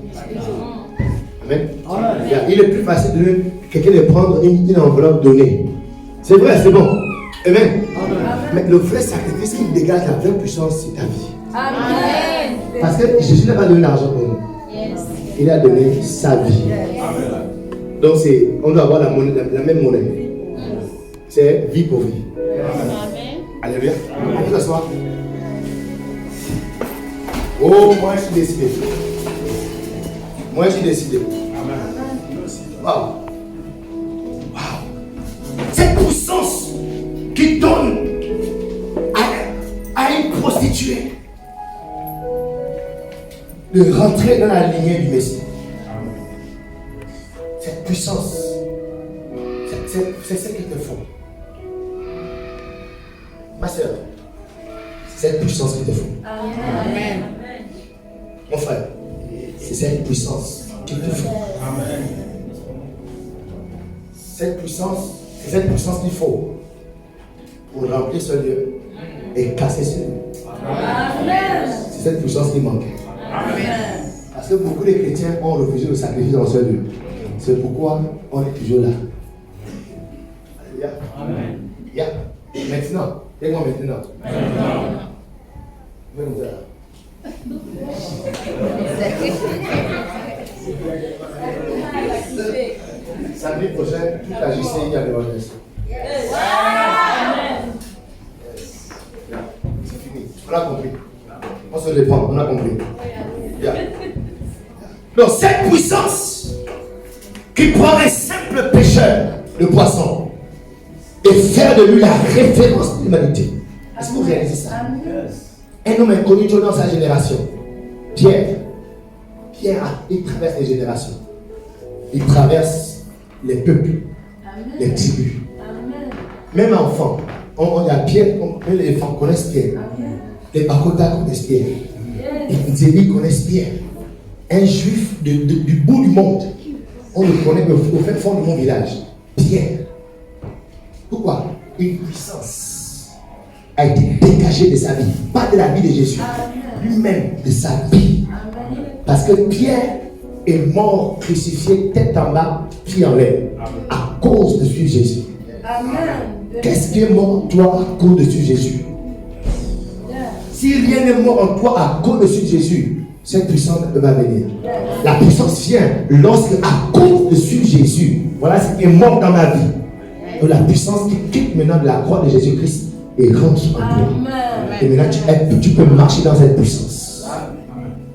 Amen. Il est plus facile de quelqu'un de prendre une enveloppe donnée. C'est vrai, c'est bon. Amen. Mais le vrai sacrifice qui dégage la vraie puissance, c'est ta vie. Amen. Parce que Jésus n'a pas donné l'argent pour nous. Yes. Il a donné sa vie. Donc on doit avoir la même monnaie. C'est vie pour vie. Amen. Alléluia. On peut s'asseoir. Oh, moi je suis décidé. Moi je suis décidé. Waouh. Waouh. Cette puissance qui donne à une prostituée de rentrer dans la lignée du Messie. Cette puissance, c'est ce qu'ils te font. Ma soeur, c'est cette puissance qu'ils te font. Amen. Mon frère, c'est cette puissance qu'ils te font. Cette puissance, c'est cette puissance qu'il faut pour remplir ce lieu et casser ce lieu. Amen. C'est cette puissance qui manquait. Parce que beaucoup de chrétiens ont refusé le sacrifice dans ce lieu. C'est pourquoi on est toujours là. Alléluia. Amen. Yeah. Maintenant, dis-moi maintenant. Je vais nous dire. Samedi prochain, toute la JCI a l'évangélisation. C'est fini. On a compris. On se dépend, on a compris. Yeah. Donc, cette puissance qui prend un simple pêcheur de poisson et faire de lui la référence de l'humanité. Est-ce que vous réalisez ça? Un homme inconnu dans sa génération. Pierre, il traverse les générations. Il traverse les peuples, les tribus. Même enfant, on a Pierre, les enfants connaissent Pierre. Les Bakota connaissent Pierre. Les Zébi connaissent Pierre. Un juif du bout du monde, on le connaît au fin fond de mon village. Pierre. Pourquoi? Une puissance a été dégagée de sa vie, pas de la vie de Jésus, lui-même de sa vie. Parce que Pierre est mort crucifié tête en bas, pied en l'air, à cause de suivre Jésus. Qu'est-ce qui est mort en toi à cause de suivre Jésus? Si rien n'est mort en toi à cause de suivre Jésus, cette puissance va venir. La puissance vient lorsque, à cause de suivre Jésus, voilà ce qui est mort dans ma vie. Et la puissance qui quitte maintenant de la croix de Jésus-Christ et rentre en toi. Et maintenant tu peux marcher dans cette puissance.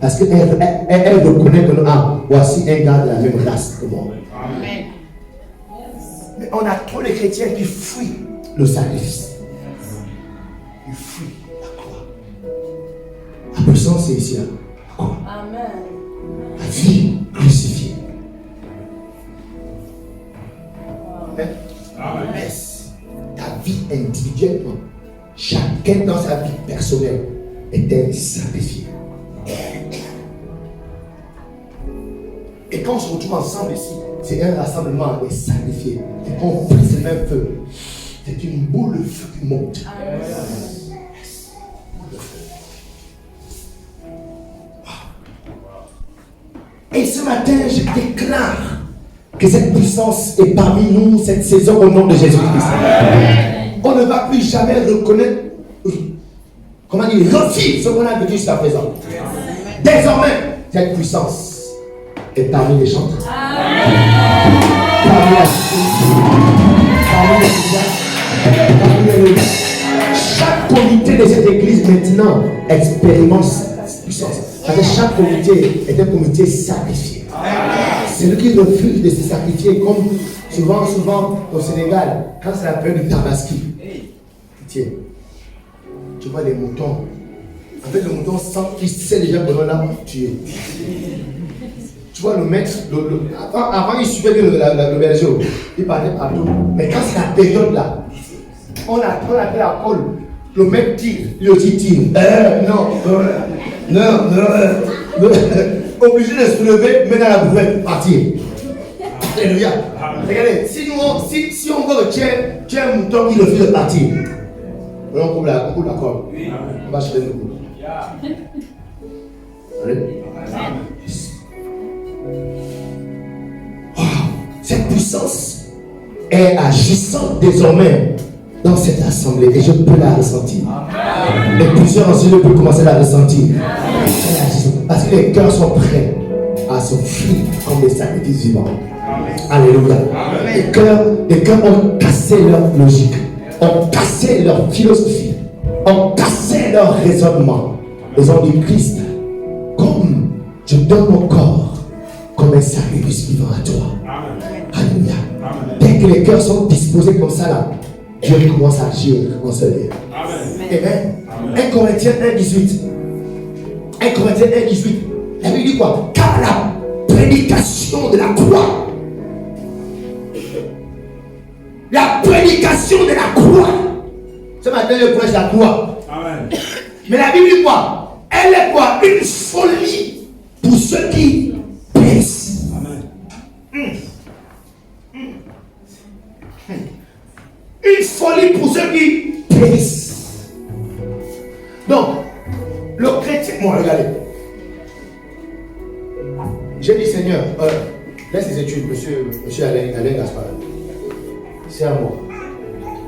Parce qu'elle reconnaît que voici un gars de la même race que moi. Mais on a trop de chrétiens qui fuient le sacrifice. Ils fuient la croix. La puissance c'est ici. La croix. La vie crucifiée. Amen. Yes. Ta vie individuellement, chacun dans sa vie personnelle était sacrifié. Et quand on se retrouve ensemble ici, c'est un rassemblement des sacrifiés. Et quand on prie ce même feu, c'est une boule de feu qui monte. Yes. Boule de feu. Wow. Et ce matin, je déclare que cette puissance est parmi nous cette saison au nom de Jésus-Christ. On ne va plus jamais reconnaître, comment dire, revivre ce qu'on a vécu jusqu'à présent. Désormais, cette puissance est parmi les chanteurs. Parmi les chaque comité de cette église maintenant expérimente cette puissance. Parce que chaque comité est un comité sacrifié. C'est lui qui refuse de se sacrifier, comme souvent au Sénégal, quand c'est la période du tabaski. Tiens, tu vois les moutons. En fait, le mouton il sait déjà que l'on l'a tué. Tu vois le maître, avant il suivait le berger, il parlait partout. Mais quand c'est la période là, on a fait la colle. Le mec tire, il aussi tire. Non. Obligé de se lever, mettre dans la bouffette, partir. Alléluia. Regardez, si on veut que tu es un mouton qui refuse de partir, on coupe la colle. On va acheter le coup. Cette puissance est agissante désormais dans cette assemblée et je peux la ressentir. Amen. Et plusieurs ensuite peuvent commencer à la ressentir. Amen. Parce que les cœurs sont prêts à s'offrir comme des sacrifices vivants. Alléluia. Les cœurs ont cassé leur logique, ont cassé leur philosophie, ont cassé leur raisonnement. Ils ont dit Christ, comme je donne mon corps comme un sacrifice vivant à toi. Alléluia. Dès que les cœurs sont disposés comme ça là, Dieu commence à agir en ce lieu. Amen. 1 Corinthiens 1,18. 1 Corinthiens 1,18. La Bible dit quoi? Car la prédication de la croix. La prédication de la croix. Ce matin, je prêche la croix. Amen. Mais la Bible dit quoi? Elle est quoi? Une folie pour ceux qui périssent. Amen. Une folie pour ceux qui périssent. Donc, le chrétien, bon, regardez. J'ai dit, Seigneur, laisse les études, monsieur Alain Gaspard. C'est à moi.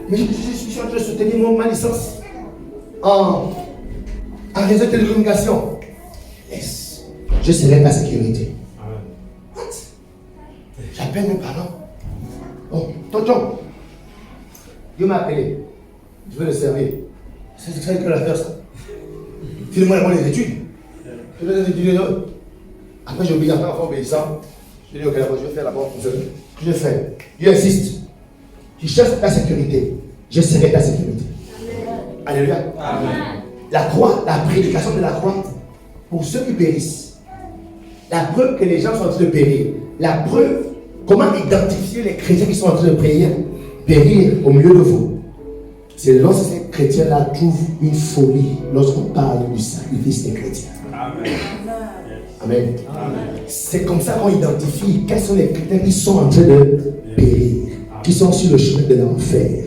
Mais je suis en train de soutenir ma licence en réseau de télécommunication. Yes. Je serai ta sécurité. What? J'appelle mes parents. Oh, tonton, Dieu m'a appelé. Je veux le servir. C'est très que la faire ça. File-moi les études. Je vais les étudier. Après, j'ai oublié après, en obéissant. Je dis, ok, d'abord, je vais faire la bonne fonction. Je fais. Dieu insiste. Tu cherches ta sécurité. Je serai ta sécurité. Alléluia. Amen. La croix, la prédication de la croix, pour ceux qui périssent. La preuve que les gens sont en train de périr. La preuve, comment identifier les chrétiens qui sont en train de périr au milieu de vous. C'est lorsque ces chrétiens-là trouvent une folie lorsqu'on parle du sacrifice des chrétiens. Amen. Amen. Amen. C'est comme ça qu'on identifie quels sont les chrétiens qui sont en train de périr, qui sont sur le chemin de l'enfer.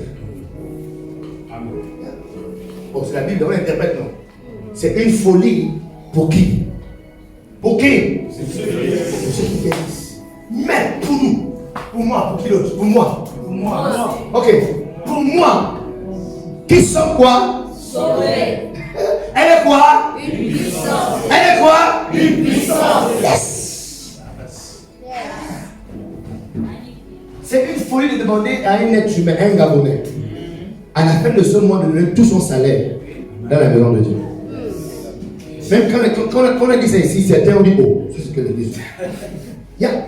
Bon, c'est la Bible, on l'interprète, non? C'est une folie pour qui? Pour qui? Pour ceux qui périssent. Mais pour nous, pour moi, pour qui d'autre? Pour moi. Pour moi. Ok. Pour moi, qui sont quoi? Sauvés. Elle est quoi? Une puissance. Elle est quoi? Une puissance. Yes. C'est une folie de demander à un être humain, un Gabonais, à la fin de ce mois, de donner tout son salaire dans la maison de Dieu. Même quand on a dit ça ici, certains ont dit, oh, c'est ce que l'Église dit.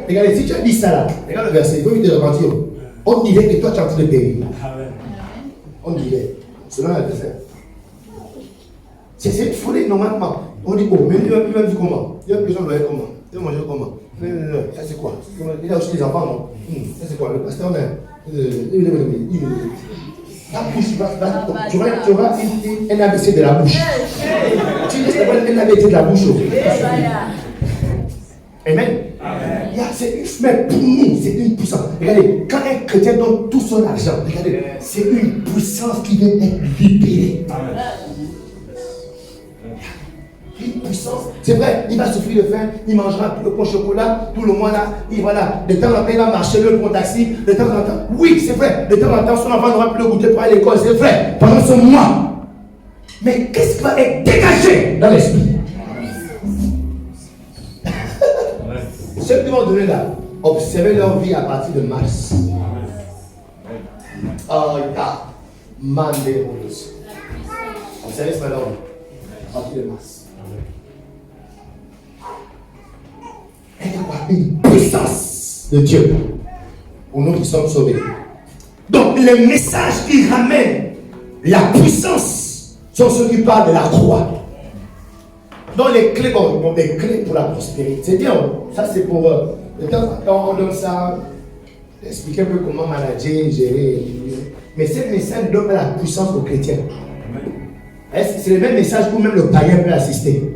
Regardez, si tu as dit ça là, regarde le verset, il faut vite te repentir. On dirait que toi tu es en train de périr. On dirait, selon la verset. C'est une folie normalement. On dit, oh, mais il va vivre comment? Il va besoin de manger comment? Il va manger comment? Ça c'est quoi? Il a aussi des enfants, non? Ça c'est quoi? Le pasteur, la bouche, tu auras un ABC de la bouche. Tu laisses un ABC de la bouche. Amen. Mais pour nous, c'est une puissance. Regardez, quand un chrétien donne tout son argent, regardez, c'est une puissance qui vient être libérée. Une puissance. C'est vrai, il va souffrir de faim, il mangera le pain au chocolat tout le mois là, et voilà. De temps en temps, il va marcher le bon taxi, de temps en temps. Oui, c'est vrai, de temps en temps, son enfant n'aura plus le goûter pour aller à l'école, c'est vrai, pendant ce mois. Mais qu'est-ce qui va être dégagé dans l'esprit? Ceux qui vont donner là, observez leur vie à partir de mars. Oh, ya, mandé. Observez ce matin, à partir de mars. Une puissance de Dieu pour nous qui sommes sauvés. Donc, les messages qui ramènent la puissance sont ceux qui parlent de la croix. Donc, les clés, les clés pour la prospérité. C'est bien, ça c'est pour. De temps en temps, on donne ça, expliquer un peu comment manager, gérer. Mais ces messages donnent la puissance aux chrétiens. C'est le même message où même le païen peut assister.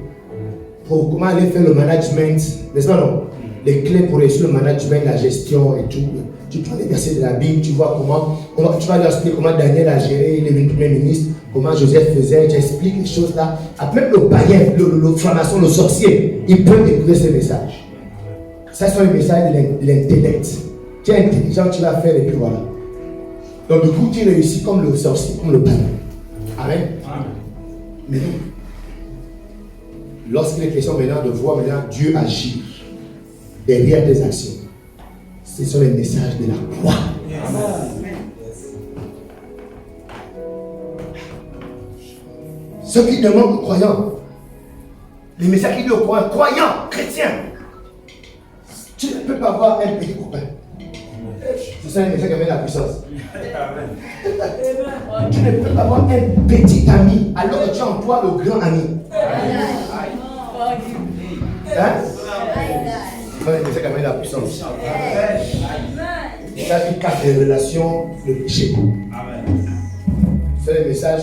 Pour comment aller faire le management, n'est-ce pas non? Les clés pour réussir le management, la gestion et tout. Tu prends les versets de la Bible, tu vois comment tu vas leur expliquer comment Daniel a géré les premiers ministres, comment Joseph faisait, tu expliques les choses là. Après même le païen, le franc-maçon, le sorcier, ils peuvent écouter ces messages. Ça sont les messages de l'intellect. Tu es intelligent, tu vas faire et puis voilà. Donc du coup, tu réussis comme le sorcier, comme le païen. Amen. Mais non. Lorsqu'il est question maintenant de voir maintenant Dieu agir derrière tes actions, ce sont les messages de la croix. Ceux qui demandent aux croyants, les messages qui disent aux croyants, chrétiens, tu ne peux pas avoir un petit copain. C'est ça le message qui amène la puissance. Tu ne peux pas avoir un petit ami alors que tu as en toi le grand ami. Hein? C'est le message qui amène la puissance. Ça dit casse les relations, le péché. C'est le message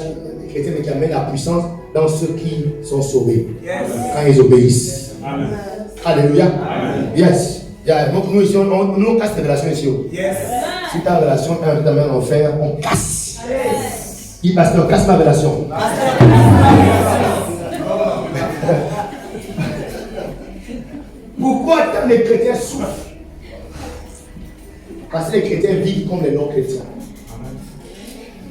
chrétien qui amène la puissance dans ceux qui sont sauvés. Quand ils obéissent. Amen. Alléluia. Yes. Donc nous ici, nous casse les relations ici. Si ta relation est un en enfer, on casse. Il passe, on casse ma relation. Pourquoi tant les chrétiens souffrent? Parce que les chrétiens vivent comme les non-chrétiens.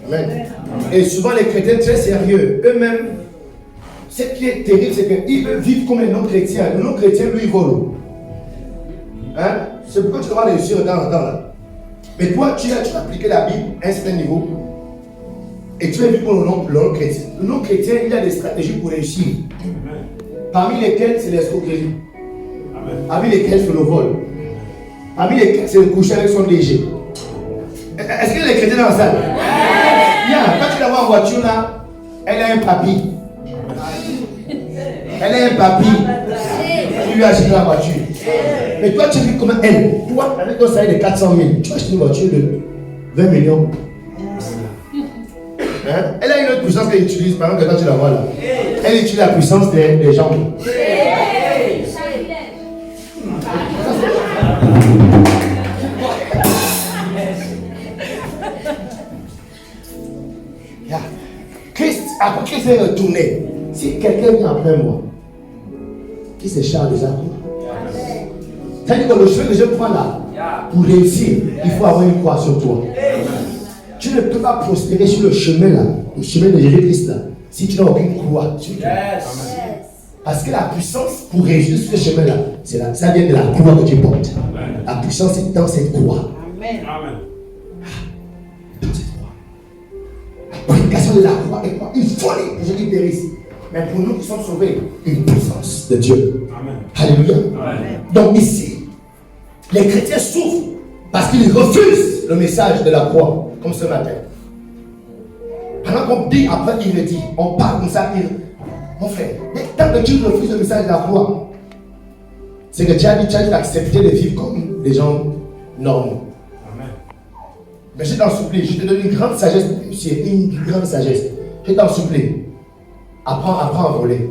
Amen. Et souvent les chrétiens très sérieux, eux-mêmes, ce qui est terrible, c'est qu'ils veulent vivre comme les non-chrétiens. Les non-chrétiens, lui, ils volent. Hein? C'est pourquoi tu dois réussir de temps en temps là. Mais toi, tu as appliqué la Bible à un certain niveau. Et tu es vu pour le non-chrétien. Le non-chrétien, il a des stratégies pour réussir. Parmi lesquelles, c'est l'escroquerie. Parmi lesquelles, c'est le vol. Parmi lesquelles, c'est le coucher avec son léger. Est-ce qu'il y a des chrétiens dans la salle? Bien, quand tu la vois en voiture là, elle a un papy. Elle a un papy. Tu lui as acheté la voiture. Mais toi, tu vis comme elle. Toi, avec ton salaire de 400 000, tu vas acheter une voiture de 20 millions. Hein? Elle a une autre puissance qu'elle utilise pendant que quand tu la vois là. Elle utilise la puissance des gens. Christ, après qu'il s'est retourné, si quelqu'un vient après moi, qui se charge déjà tout. C'est-à-dire que le chemin que je prends là, pour réussir, il faut avoir une croix sur toi. Tu ne peux pas prospérer sur le chemin là, le chemin de Jésus-Christ là, si tu n'as aucune croix sur toi. Parce que la puissance pour réussir sur ce chemin là, ça vient de la croix que tu portes. La puissance est dans cette croix. Amen. Dans cette croix. La prédication de la croix est quoi? Une folie que Jésus périsse. Mais pour nous qui sommes sauvés, une puissance de Dieu. Amen. Alléluia. Amen. Donc ici, les chrétiens souffrent parce qu'ils refusent le message de la croix, comme ce matin. Pendant qu'on dit, après il le dit, on parle comme ça, mon frère, mais tant que tu refuses le message de la croix, c'est que tu as dû accepter de vivre comme des gens normaux. Amen. Mais je t'en supplie, je te donne une grande sagesse, c'est une grande sagesse. Je t'en supplie, apprends à voler.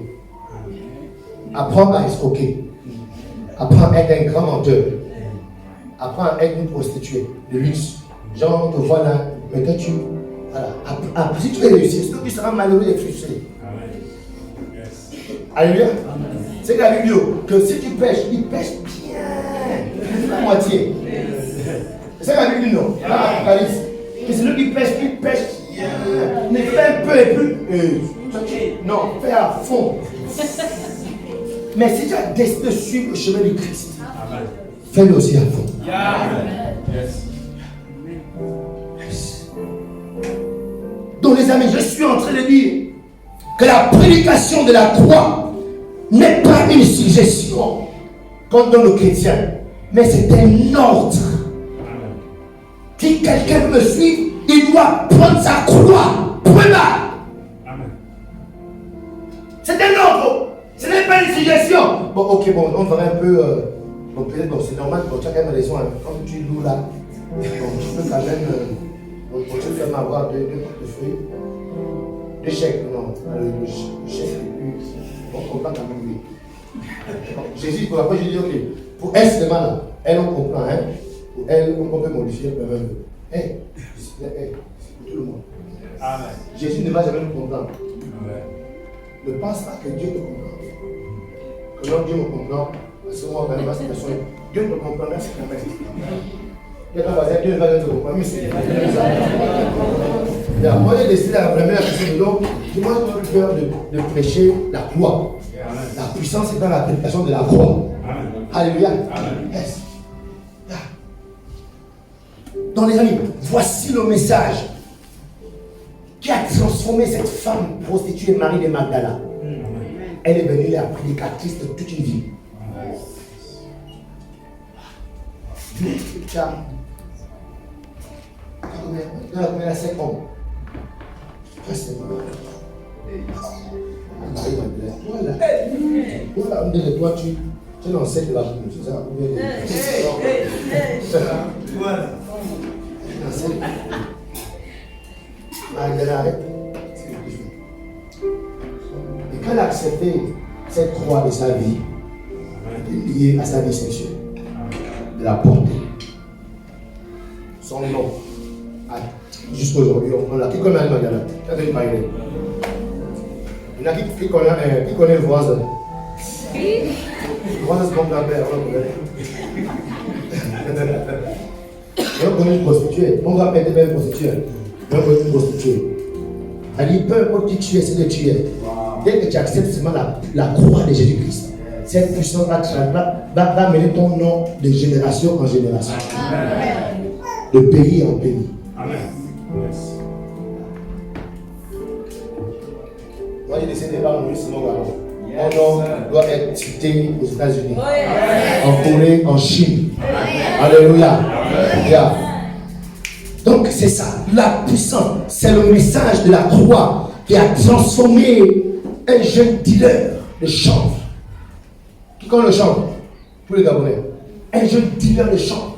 Apprends à escroquer. Apprends à être un grand menteur. Apprends à être une prostituée de luxe. Genre, te vois là, mais que tu. Voilà. Si tu veux réussir, sinon tu seras malheureux et frustré. Amen. Yes. Alléluia. C'est que la Bible dit que si tu pêches, il pêche bien. La moitié. C'est la Bible dit non. L'Apocalypse. Que celui qui pêche bien. Ne fais un peu et plus. Non, fais à fond. Mais si tu as décidé de suivre le chemin du Christ, Amen. fais-le aussi à fond. Amen. Yes. Donc les amis, je suis en train de dire que la prédication de la croix n'est pas une suggestion comme dans le chrétien, mais c'est un ordre. Amen. Si quelqu'un veut me suivre, il doit prendre sa croix. Point barre. Amen. C'est un ordre. Ce n'est pas une suggestion. Bon, ok, bon, on va un peu. Bon, peut-être, bon, c'est normal, bon, tu as quand même raison, hein, comme tu loues là. Bon, tu peux quand même. Bon, tu peux quand même avoir deux portefeuilles. Deux chèques, non. Le chèque est plus. Bon, on comprend quand même, oui. Bon, Jésus, pour après, je dis, ok, pour elle, c'est mal, elle, on comprend, hein. Pour elle, on peut modifier quand même. Hey, c'est pour tout le monde. Amen. Jésus ne va jamais nous comprendre. Amen. Ne pense pas que Dieu te comprend. Que non, Dieu me comprend. Parce que moi, quand même, cette personne, Dieu me comprendra, c'est quand même. Dieu ne va jamais te comprendre, mais c'est Moi, j'ai décidé la première question de l'homme. Moi, j'ai peur de prêcher la croix. La puissance est dans la prédication de la croix. Alléluia. Yes. Donc, les amis, voici le message qui a transformé cette femme prostituée, Marie de Magdala. Elle est venue la prédicatrice de toute une vie. Combien à 5 ans? Voilà. Voilà, on dit de toi, tu es l'ancêtre de la Bible, c'est ça? Voilà. Et quand elle a accepté cette croix de sa vie, liée à sa vie sexuelle, de la porter, son nom, jusqu'aujourd'hui, on l'a. Qui connaît Magdala? Qui a donné Magdala? Il y en a qui connaît le voisin? Le voisin, c'est comme la mère, on connaît. On connaît une prostituée. On va appeler une prostituée. On connaît une prostituée. Elle dit, peu importe qui tu es, c'est que tu es. Dès que tu acceptes seulement la croix de Jésus-Christ, cette puissance va mener ton nom de génération en génération. Amen. De pays en pays. Amen. Moi, j'ai décidé de pas mourir sur mon garçon. Mon nom doit être cité aux États-Unis, en Corée, en Chine. Alléluia. Yeah. Donc, c'est ça. La puissance, c'est le message de la croix qui a transformé un jeune dealer de chanvre. Qui connaît le chanvre? Pour les Gabonais. Un jeune dealer de chanvre,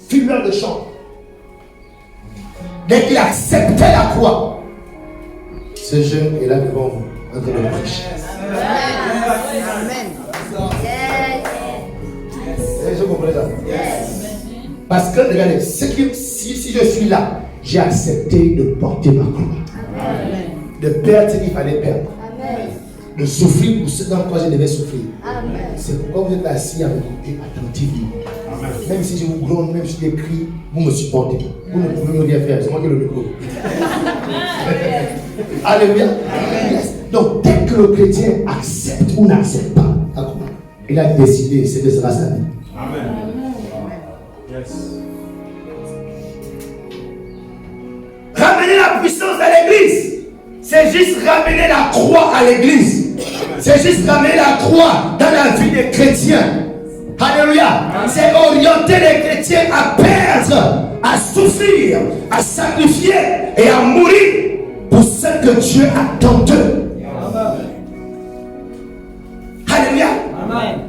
fumeur de chanvre. Dès qu'il acceptait la croix, ce jeune est là devant vous, en train de prêcher. Amen. Vous comprenez ça? Parce que, regardez, si je suis là, j'ai accepté de porter ma croix. Amen. De perdre ce qu'il fallait perdre. Amen. De souffrir pour ce dans quoi je devais souffrir. Amen. C'est pourquoi vous êtes assis avec Dieu attentivement. Même si je vous gronde, même si je crie, vous me supportez. Vous ne pouvez me rien faire, c'est moi qui ai le micro. Alléluia. Yes. Donc, dès que le chrétien accepte ou n'accepte pas la croix, il a décidé, c'est de sera sa vie. Amen. Yes. Ramener la puissance à l'église, c'est juste ramener la croix à l'église. C'est juste ramener la croix dans la vie des chrétiens. Alléluia. C'est orienter les chrétiens à perdre, à souffrir, à sacrifier et à mourir pour ce que Dieu attend d'eux. Alléluia.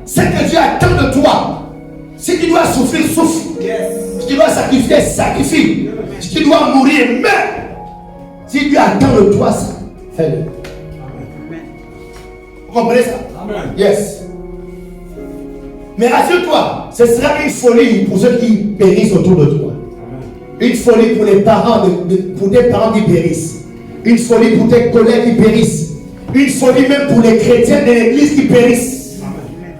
Ce que Dieu attend de toi. Si tu dois souffrir, souffre. Si tu dois sacrifier, sacrifie. Si tu dois mourir, meurs. Si Dieu attend de toi ça, fais-le. Vous comprenez ça? Amen. Yes. Mais rassure-toi, ce sera une folie pour ceux qui périssent autour de toi. Une folie pour les parents, pour tes parents qui périssent. Une folie pour tes collègues qui périssent. Une folie même pour les chrétiens de l'église qui périssent. Amen.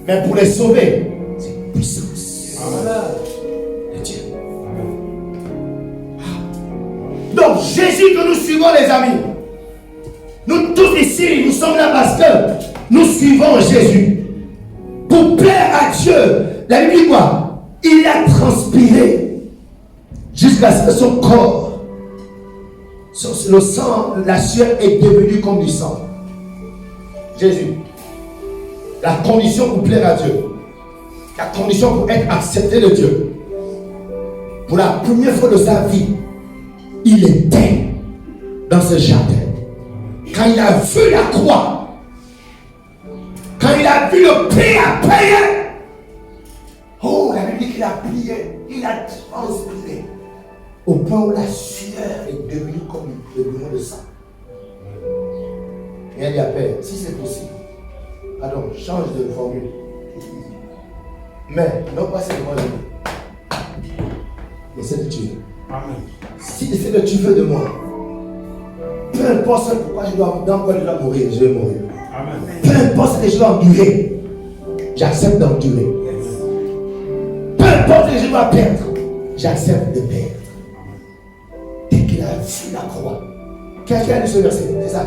Mais pour les sauver, c'est une puissance de Dieu. Donc Jésus que nous suivons, les amis. Nous tous ici, nous sommes là parce que nous suivons Jésus. Pour plaire à Dieu, la Bible dit quoi? Il a transpiré jusqu'à ce que son corps, le sang, la sueur est devenue comme du sang. Jésus, la condition pour plaire à Dieu, la condition pour être accepté de Dieu, pour la première fois de sa vie, il était dans ce jardin. Quand il a vu la croix, quand il a vu le prix à payer, oh, la Bible dit qu'il a plié, il a transpiré, au point où la sueur est devenue comme le bouillon de sang. Et elle dit à Père, si c'est possible, pardon, change de formule. Mais, non pas c'est moi, mais c'est que tu veux. Amen. Si c'est que tu veux de moi, peu importe pourquoi dans quoi je dois mourir, je vais mourir. Amen. Peu importe ce que je dois endurer, j'accepte d'endurer. Peu importe ce que je dois perdre, j'accepte de perdre. Dès qu'il a a vu la croix. Qu'est-ce qu'il y a de ce verset? C'est ça.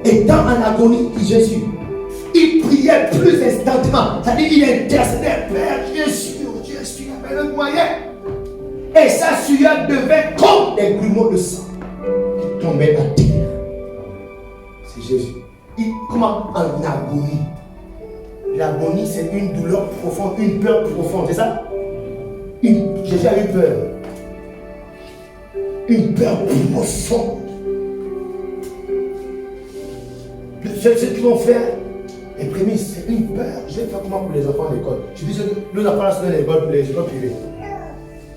Étant en agonie, dit Jésus, il priait plus instantanément. C'est-à-dire qu'il intercédait, Père, Jésus, le moyen. Et sa sueur devait comme des grumeaux de sang qui tombaient à terre. C'est Jésus. Comment? En agonie. L'agonie, c'est une douleur profonde, une peur profonde, c'est ça? Jésus a eu peur. Une peur profonde. Ce qu'ils vont faire, les prémices, c'est une peur. Je vais faire comment pour les enfants à l'école. Je dis que nous enfants sont dans l'école pour les écoles privées.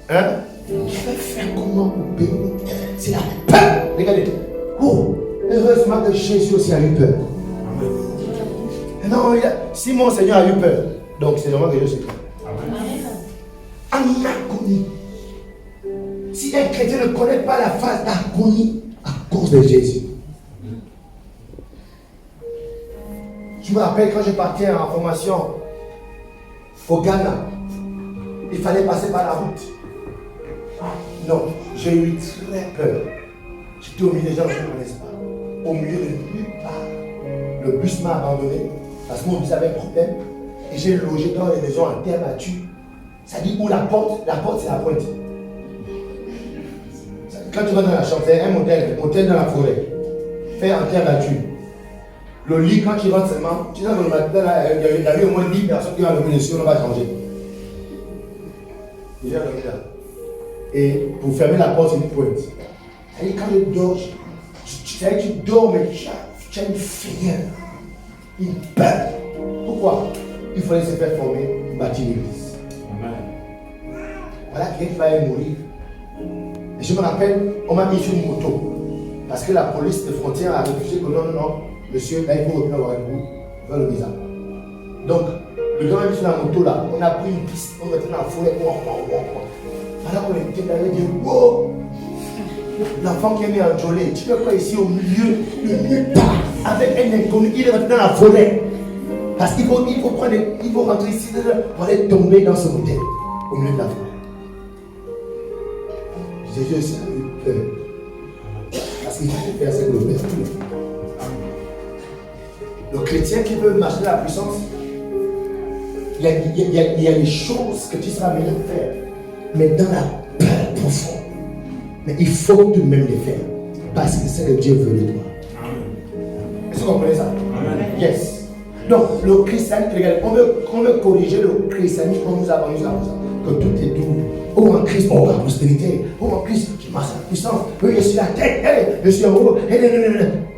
Hein? Je vais faire comment pour bénir? C'est la peur. Regardez. Oh, heureusement que Jésus aussi a eu peur. Non, si mon Seigneur a eu peur, donc c'est normal que je suis peur. En agonie. Si un chrétien ne connaît pas la phase d'agonie à cause de Jésus. Je me rappelle quand je partais en formation au Ghana, il fallait passer par la route. Non, j'ai eu très peur. J'étais au milieu des gens que je ne connaissais pas. Au milieu de nulle part. Le bus m'a abandonné parce que mon bus avait un problème. Et j'ai logé dans les maisons en terre battue. Ça dit où la porte c'est la pointe. Quand tu vas dans la chambre, c'est un motel dans la forêt. Fait en terre battue. Le lit, quand tu rentres seulement, tu sais, dans le matin, il y avait au moins 10 personnes qui ont levé dessus, on va changer. J'ai dormi là. Et pour fermer la porte, c'est une pointe. C'est-à-dire, quand je dors, tu dors, mais tu as une frayeur, une peur. Pourquoi? Il fallait se faire former, bâtir l'église. Voilà quelqu'un qui va mourir. Et je me rappelle, on m'a mis sur une moto. Parce que la police de frontière a refusé que non, monsieur, là il faut revenir avec vous, vers le visa. Donc, le gars m'a mis sur la moto là, on a pris une piste, on était dans la forêt, alors on était là, il dit, wow! L'enfant qui est mis en jolé, tu peux quoi ici au milieu de nulle part, avec un inconnu, il est rentré dans la forêt. Parce qu'il faut prendre, il faut rentrer ici pour aller tomber dans ce motel, au milieu de la forêt. Jésus aussi a eu peur. Parce qu'il faut faire ce que le Père fait. Le chrétien qui veut marcher dans la puissance, il y a des choses que tu seras meilleur de faire, mais dans la peur profonde. Mais il faut tout de même les faire, parce que c'est ce que Dieu veut de toi. Est-ce que vous comprenez ça? Amen. Yes. Donc, le christianisme, regardez, on veut corriger le christianisme qu'on nous a vendu ça, que tout est doux. Oh, en Christ, oh, la prospérité. Oh, en Christ, tu marches à la puissance. Oui, je suis la tête, hey, je suis en haut. Hey,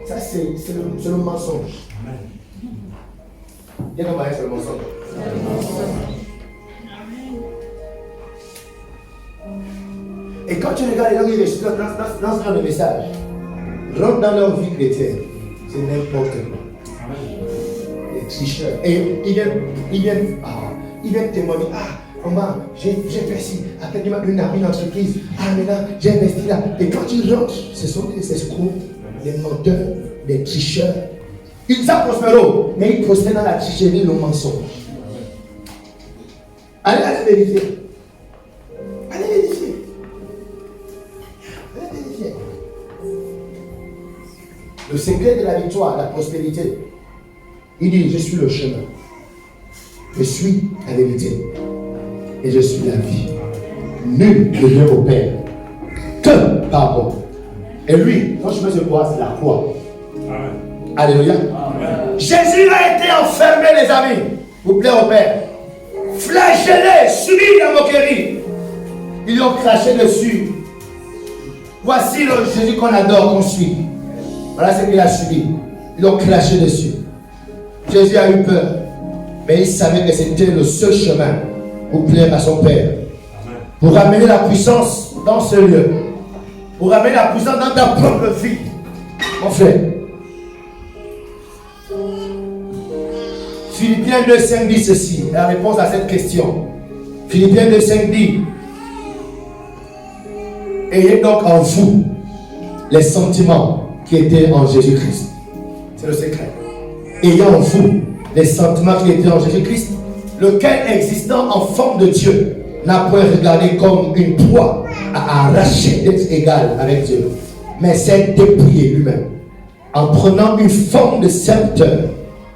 ça, c'est le mensonge. Viens nous parler sur le mensonge. Et quand tu regardes les gens qui réussissent dans ce genre de message, rentre dans leur vie chrétienne, c'est n'importe quoi. Les tricheurs. Et ils viennent témoigner. Ah, comment j'ai fait ci, après tu m'as donné une entreprise. Ah, maintenant j'ai investi là. Et quand ils rentrent, ce sont des escrocs, des menteurs, des tricheurs. Ils savent prospérer, mais ils prospèrent dans la tricherie et le mensonge. Allez vérifier. Allez vérifier. Le secret de la victoire, la prospérité, il dit, je suis le chemin. Je suis la vérité. Et je suis la vie. Nul ne vient au Père que par moi. Et lui, son chemin c'est quoi? C'est la croix. Amen. Alléluia. Amen. Jésus a été enfermé, les amis. Vous plaît au Père. Flagellé, subi la moquerie. Ils lui ont craché dessus. Voici le Jésus qu'on adore, qu'on suit. Voilà ce qu'il a subi. Ils l'ont craché dessus. Jésus a eu peur. Mais il savait que c'était le seul chemin pour plaire à son Père. Amen. Pour ramener la puissance dans ce lieu. Pour ramener la puissance dans ta propre vie. Mon frère. Philippiens 2,5 dit ceci. La réponse à cette question. Philippiens 2,5 dit. Ayez donc en vous les sentiments qui étaient en Jésus-Christ. C'est le secret. Ayez en vous les sentiments qui étaient en Jésus-Christ, lequel existant en forme de Dieu, n'a point regardé comme une proie à arracher d'être égal avec Dieu, mais s'est dépouillé lui-même, en prenant une forme de serviteur,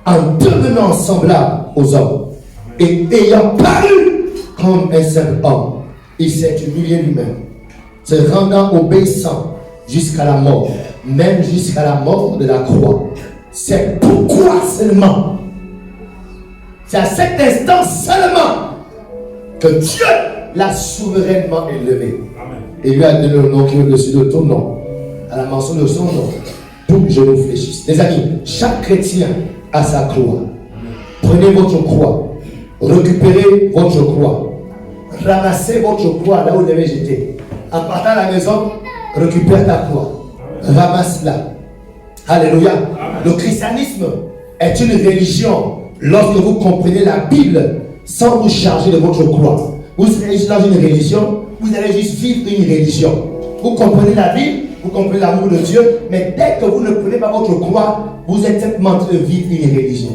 en devenant semblable aux hommes, et ayant paru comme un simple homme, il s'est humilié lui-même, se rendant obéissant jusqu'à la mort, même jusqu'à la mort de la croix. C'est pourquoi seulement, c'est à cet instant seulement, que Dieu l'a souverainement élevé. Amen. Et lui a donné le nom qui est au-dessus de tout nom. À la mention de son nom, tout genou fléchisse. Les amis, chaque chrétien a sa croix. Prenez votre croix, récupérez votre croix, ramassez votre croix là où vous l'avez jetée. En partant à la maison, récupère ta croix, ramasse-la. Alléluia. Le christianisme est une religion lorsque vous comprenez la Bible sans vous charger de votre croix. Vous serez juste dans une religion, vous allez juste vivre une religion. Vous comprenez la Bible, vous comprenez l'amour de Dieu, mais dès que vous ne prenez pas votre croix, vous êtes simplement en train de vivre une religion.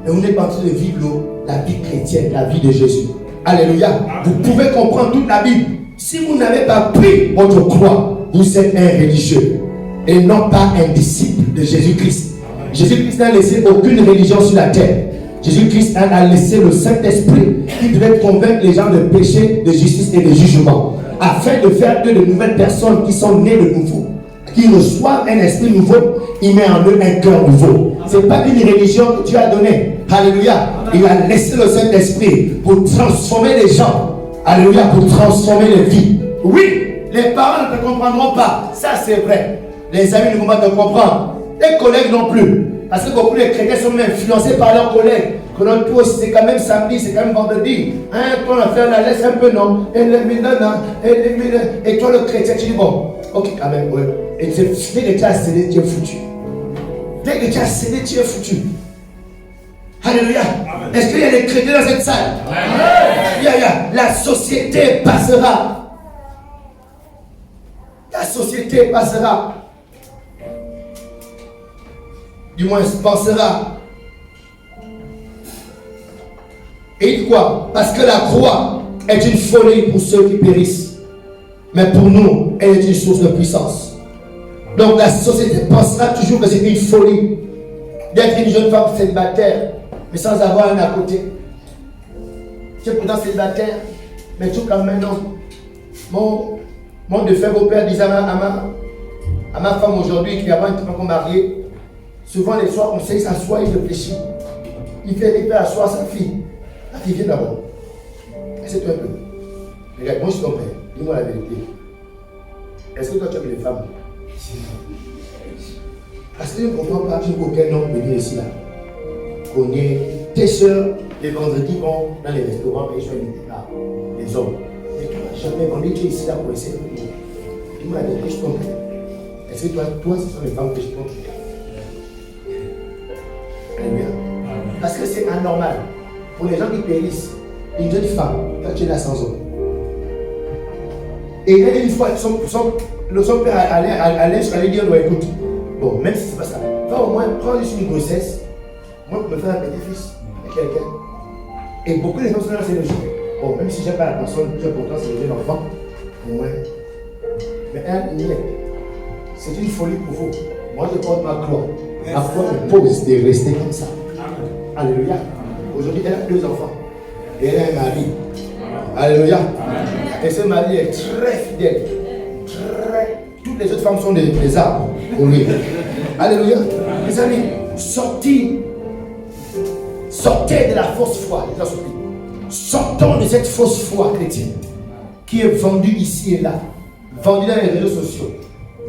Et vous n'êtes pas en train de vivre la vie chrétienne, la vie de Jésus. Alléluia. Vous pouvez comprendre toute la Bible. Si vous n'avez pas pris votre croix, vous êtes un religieux et non pas un disciple de Jésus-Christ. Jésus-Christ n'a laissé aucune religion sur la terre. Jésus-Christ a laissé le Saint-Esprit qui devait convaincre les gens de péché, de justice et de jugement, afin de faire de nouvelles personnes qui sont nées de nouveau, qui reçoivent un esprit nouveau, il met en eux un cœur nouveau. Ce n'est pas une religion que Dieu a donnée. Alléluia. Il a laissé le Saint-Esprit pour transformer les gens. Alléluia. Pour transformer les vies. Oui, les parents ne te comprendront pas. Ça, c'est vrai. Les amis ne vont pas te comprendre. Les collègues non plus. Parce que beaucoup de chrétiens sont même influencés par leurs collègues. Que l'on toi aussi, c'est quand même samedi, c'est quand même vendredi. Hein, toi, on a fait la laisse un peu, non? Et toi, le chrétien, tu dis bon, ok, quand même, ouais. Et dès que tu as cédé, tu es foutu. Dès que tu as cédé, tu es foutu. Alléluia. Est-ce qu'il y a des chrétiens dans cette salle? La société passera. La société passera. Du moins, pensera. Et il dit quoi? Parce que la croix est une folie pour ceux qui périssent. Mais pour nous, elle est une source de puissance. Donc la société pensera toujours que c'est une folie d'être une jeune femme célibataire, mais sans avoir un à côté. Tu es pourtant célibataire, mais tu quand même non. Mon défunt beau-père disait à ma femme aujourd'hui, qui avant n'était pas mariée, souvent les soirs, on sait qu'il s'assoit, il réfléchit. Il fait asseoir sa fille. La fille vient d'abord. Assieds-toi un peu. Regarde, moi je suis ton père. Dis-moi la vérité. Est-ce que toi tu aimes les femmes? Parce que je ne comprends pas, je ne vois aucun homme venir ici là. Connaît tes soeurs, les vendredis vont dans les restaurants et je suis invité là. Les hommes. Mais toi, jamais vendredi, tu es ici là pour essayer de nous. Dis-moi la vérité, je comprends. Est-ce que toi, ce sont les femmes que je compte? Alléluia. Parce que c'est anormal. Pour les gens qui périssent, une jeune femme, quand tu es là sans homme. Et elle, une fois, son père allait dire, écoute, bon, même si c'est pas ça, va au moins prendre juste une grossesse, moi pour me faire un petit-fils avec quelqu'un. Et beaucoup de gens sont là, c'est le jour. Bon, même si j'ai pas la personne, j'ai pourtant c'est le jeune enfant, au moins. Mais elle, c'est une folie pour vous. Moi, je porte ma croix. Ma croix me pose de rester comme ça. Alléluia. Aujourd'hui, elle a 2 enfants. Et elle a un mari. Alléluia. Et ce mari est très fidèle. Toutes les autres femmes sont des arbres pour lui. Alléluia. Mes amis, sortez de la fausse foi. Sortons de cette fausse foi chrétienne qui est vendue ici et là, vendue dans les réseaux sociaux,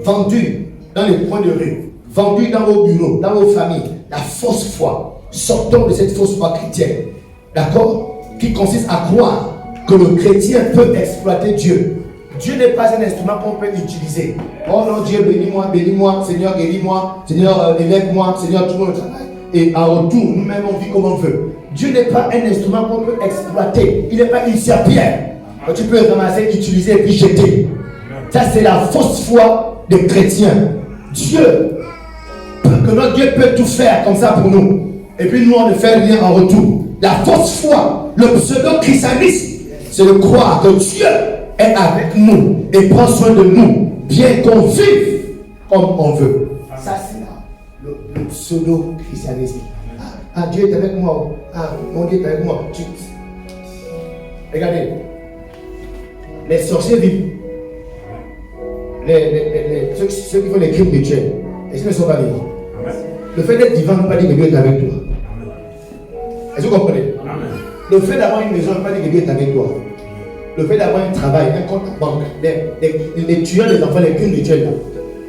vendue dans les coins de rue, vendue dans vos bureaux, dans vos familles. La fausse foi. Sortons de cette fausse foi chrétienne. D'accord? Qui consiste à croire que le chrétien peut exploiter Dieu. Dieu n'est pas un instrument qu'on peut utiliser. Oh non, Dieu bénis-moi, Seigneur guéris-moi, Seigneur élève-moi, Seigneur tout le monde travaille. Et en retour, nous-mêmes on vit comme on veut. Dieu n'est pas un instrument qu'on peut exploiter. Il n'est pas une serpillère que tu peux ramasser, utiliser et puis jeter. Ça c'est la fausse foi des chrétiens. Que notre Dieu peut tout faire comme ça pour nous. Et puis nous on ne fait rien en retour. La fausse foi, le pseudo-christianisme, c'est de croire que Dieu est avec nous et prend soin de nous, bien qu'on vive comme on veut. Ça, c'est là, le pseudo-christianisme. Ah, Dieu est avec moi. Ah, mon Dieu est avec moi. Regardez, les sorciers vivent. Ceux qui font les crimes rituels, est-ce qu'ils ne sont pas vivants? Le fait d'être vivant ne veut pas dire que Dieu est avec toi. Est-ce que vous comprenez? Le fait d'avoir une maison ne veut pas dire que Dieu est avec toi. Le fait d'avoir un travail, un compte en banque, les tueurs des enfants, les crimes rituels, là,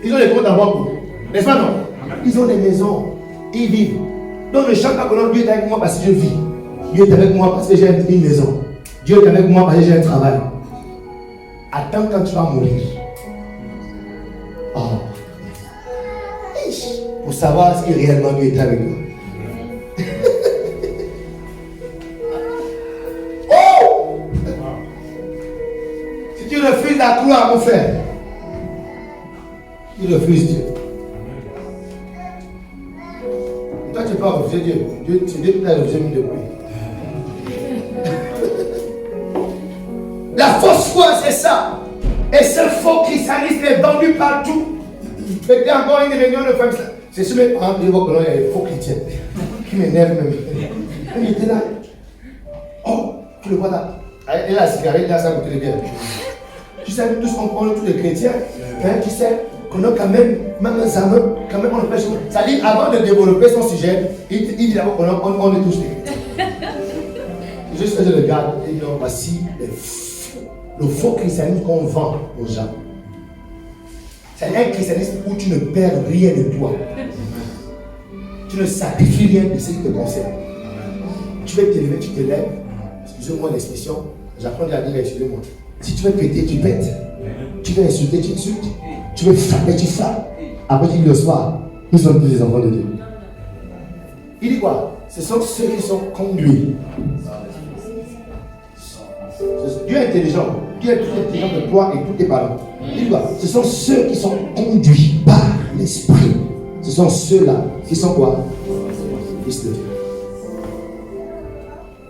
ils ont des comptes en banque. N'est-ce pas, non? Ils ont des maisons, ils vivent. Donc ne chante pas que non, Dieu est avec moi parce que je vis. Dieu est avec moi parce que j'ai une maison. Dieu est avec moi parce que j'ai un travail. Attends quand tu vas mourir. Oh. Pour savoir si réellement Dieu est avec toi. Oh! Si tu refuses la croix, mon frère, tu refuses Dieu. Et toi, tu ne peux pas refuser Dieu. C'est Dieu qui t'a refusé depuis. La fausse foi, c'est ça. Et ce faux christianisme est vendu partout. C'était encore une réunion de femmes. C'est ce que je vois que il y a des faux chrétiens qui m'énervent même. Il était là. Oh, tu le vois là. Et la cigarette, là, ça goûte bien. Tu sais, tous on est tous des chrétiens. Hein, tu sais, qu'on a quand même ça, quand même, on empêche. Ça dit, avant de développer son sujet, il dit d'abord qu'on est tous des chrétiens. Juste que je regarde, et donc, voici le faux christianisme qu'on vend aux gens. C'est un christianisme où tu ne perds rien de toi. Tu ne sacrifies rien de ce qui te concerne. Tu veux t'élever, tu te lèves. Excusez-moi l'expression. J'apprends à dire excusez-moi. Si tu veux péter, tu pètes. Tu veux insulter, tu insultes. Tu veux frapper, tu frappes. Après, tu dis le soir, nous sommes tous les enfants de Dieu. Il dit quoi? Ce sont ceux qui sont conduits. Dieu est intelligent. Dieu est plus intelligent que toi et tous tes parents. Il dit quoi? Ce sont ceux qui sont conduits par l'Esprit. Ce sont ceux-là qui sont quoi? Fils de Dieu.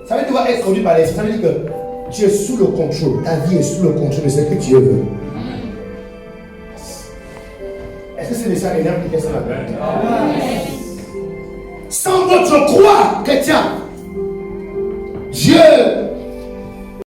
Ça veut dire que tu vas être conduit par l'Esprit. Ça veut dire que tu es sous le contrôle. Ta vie est sous le contrôle de ce que Dieu veut. Est-ce que c'est nécessaire d'énerver quelqu'un ce matin? Sans votre croix, chrétien,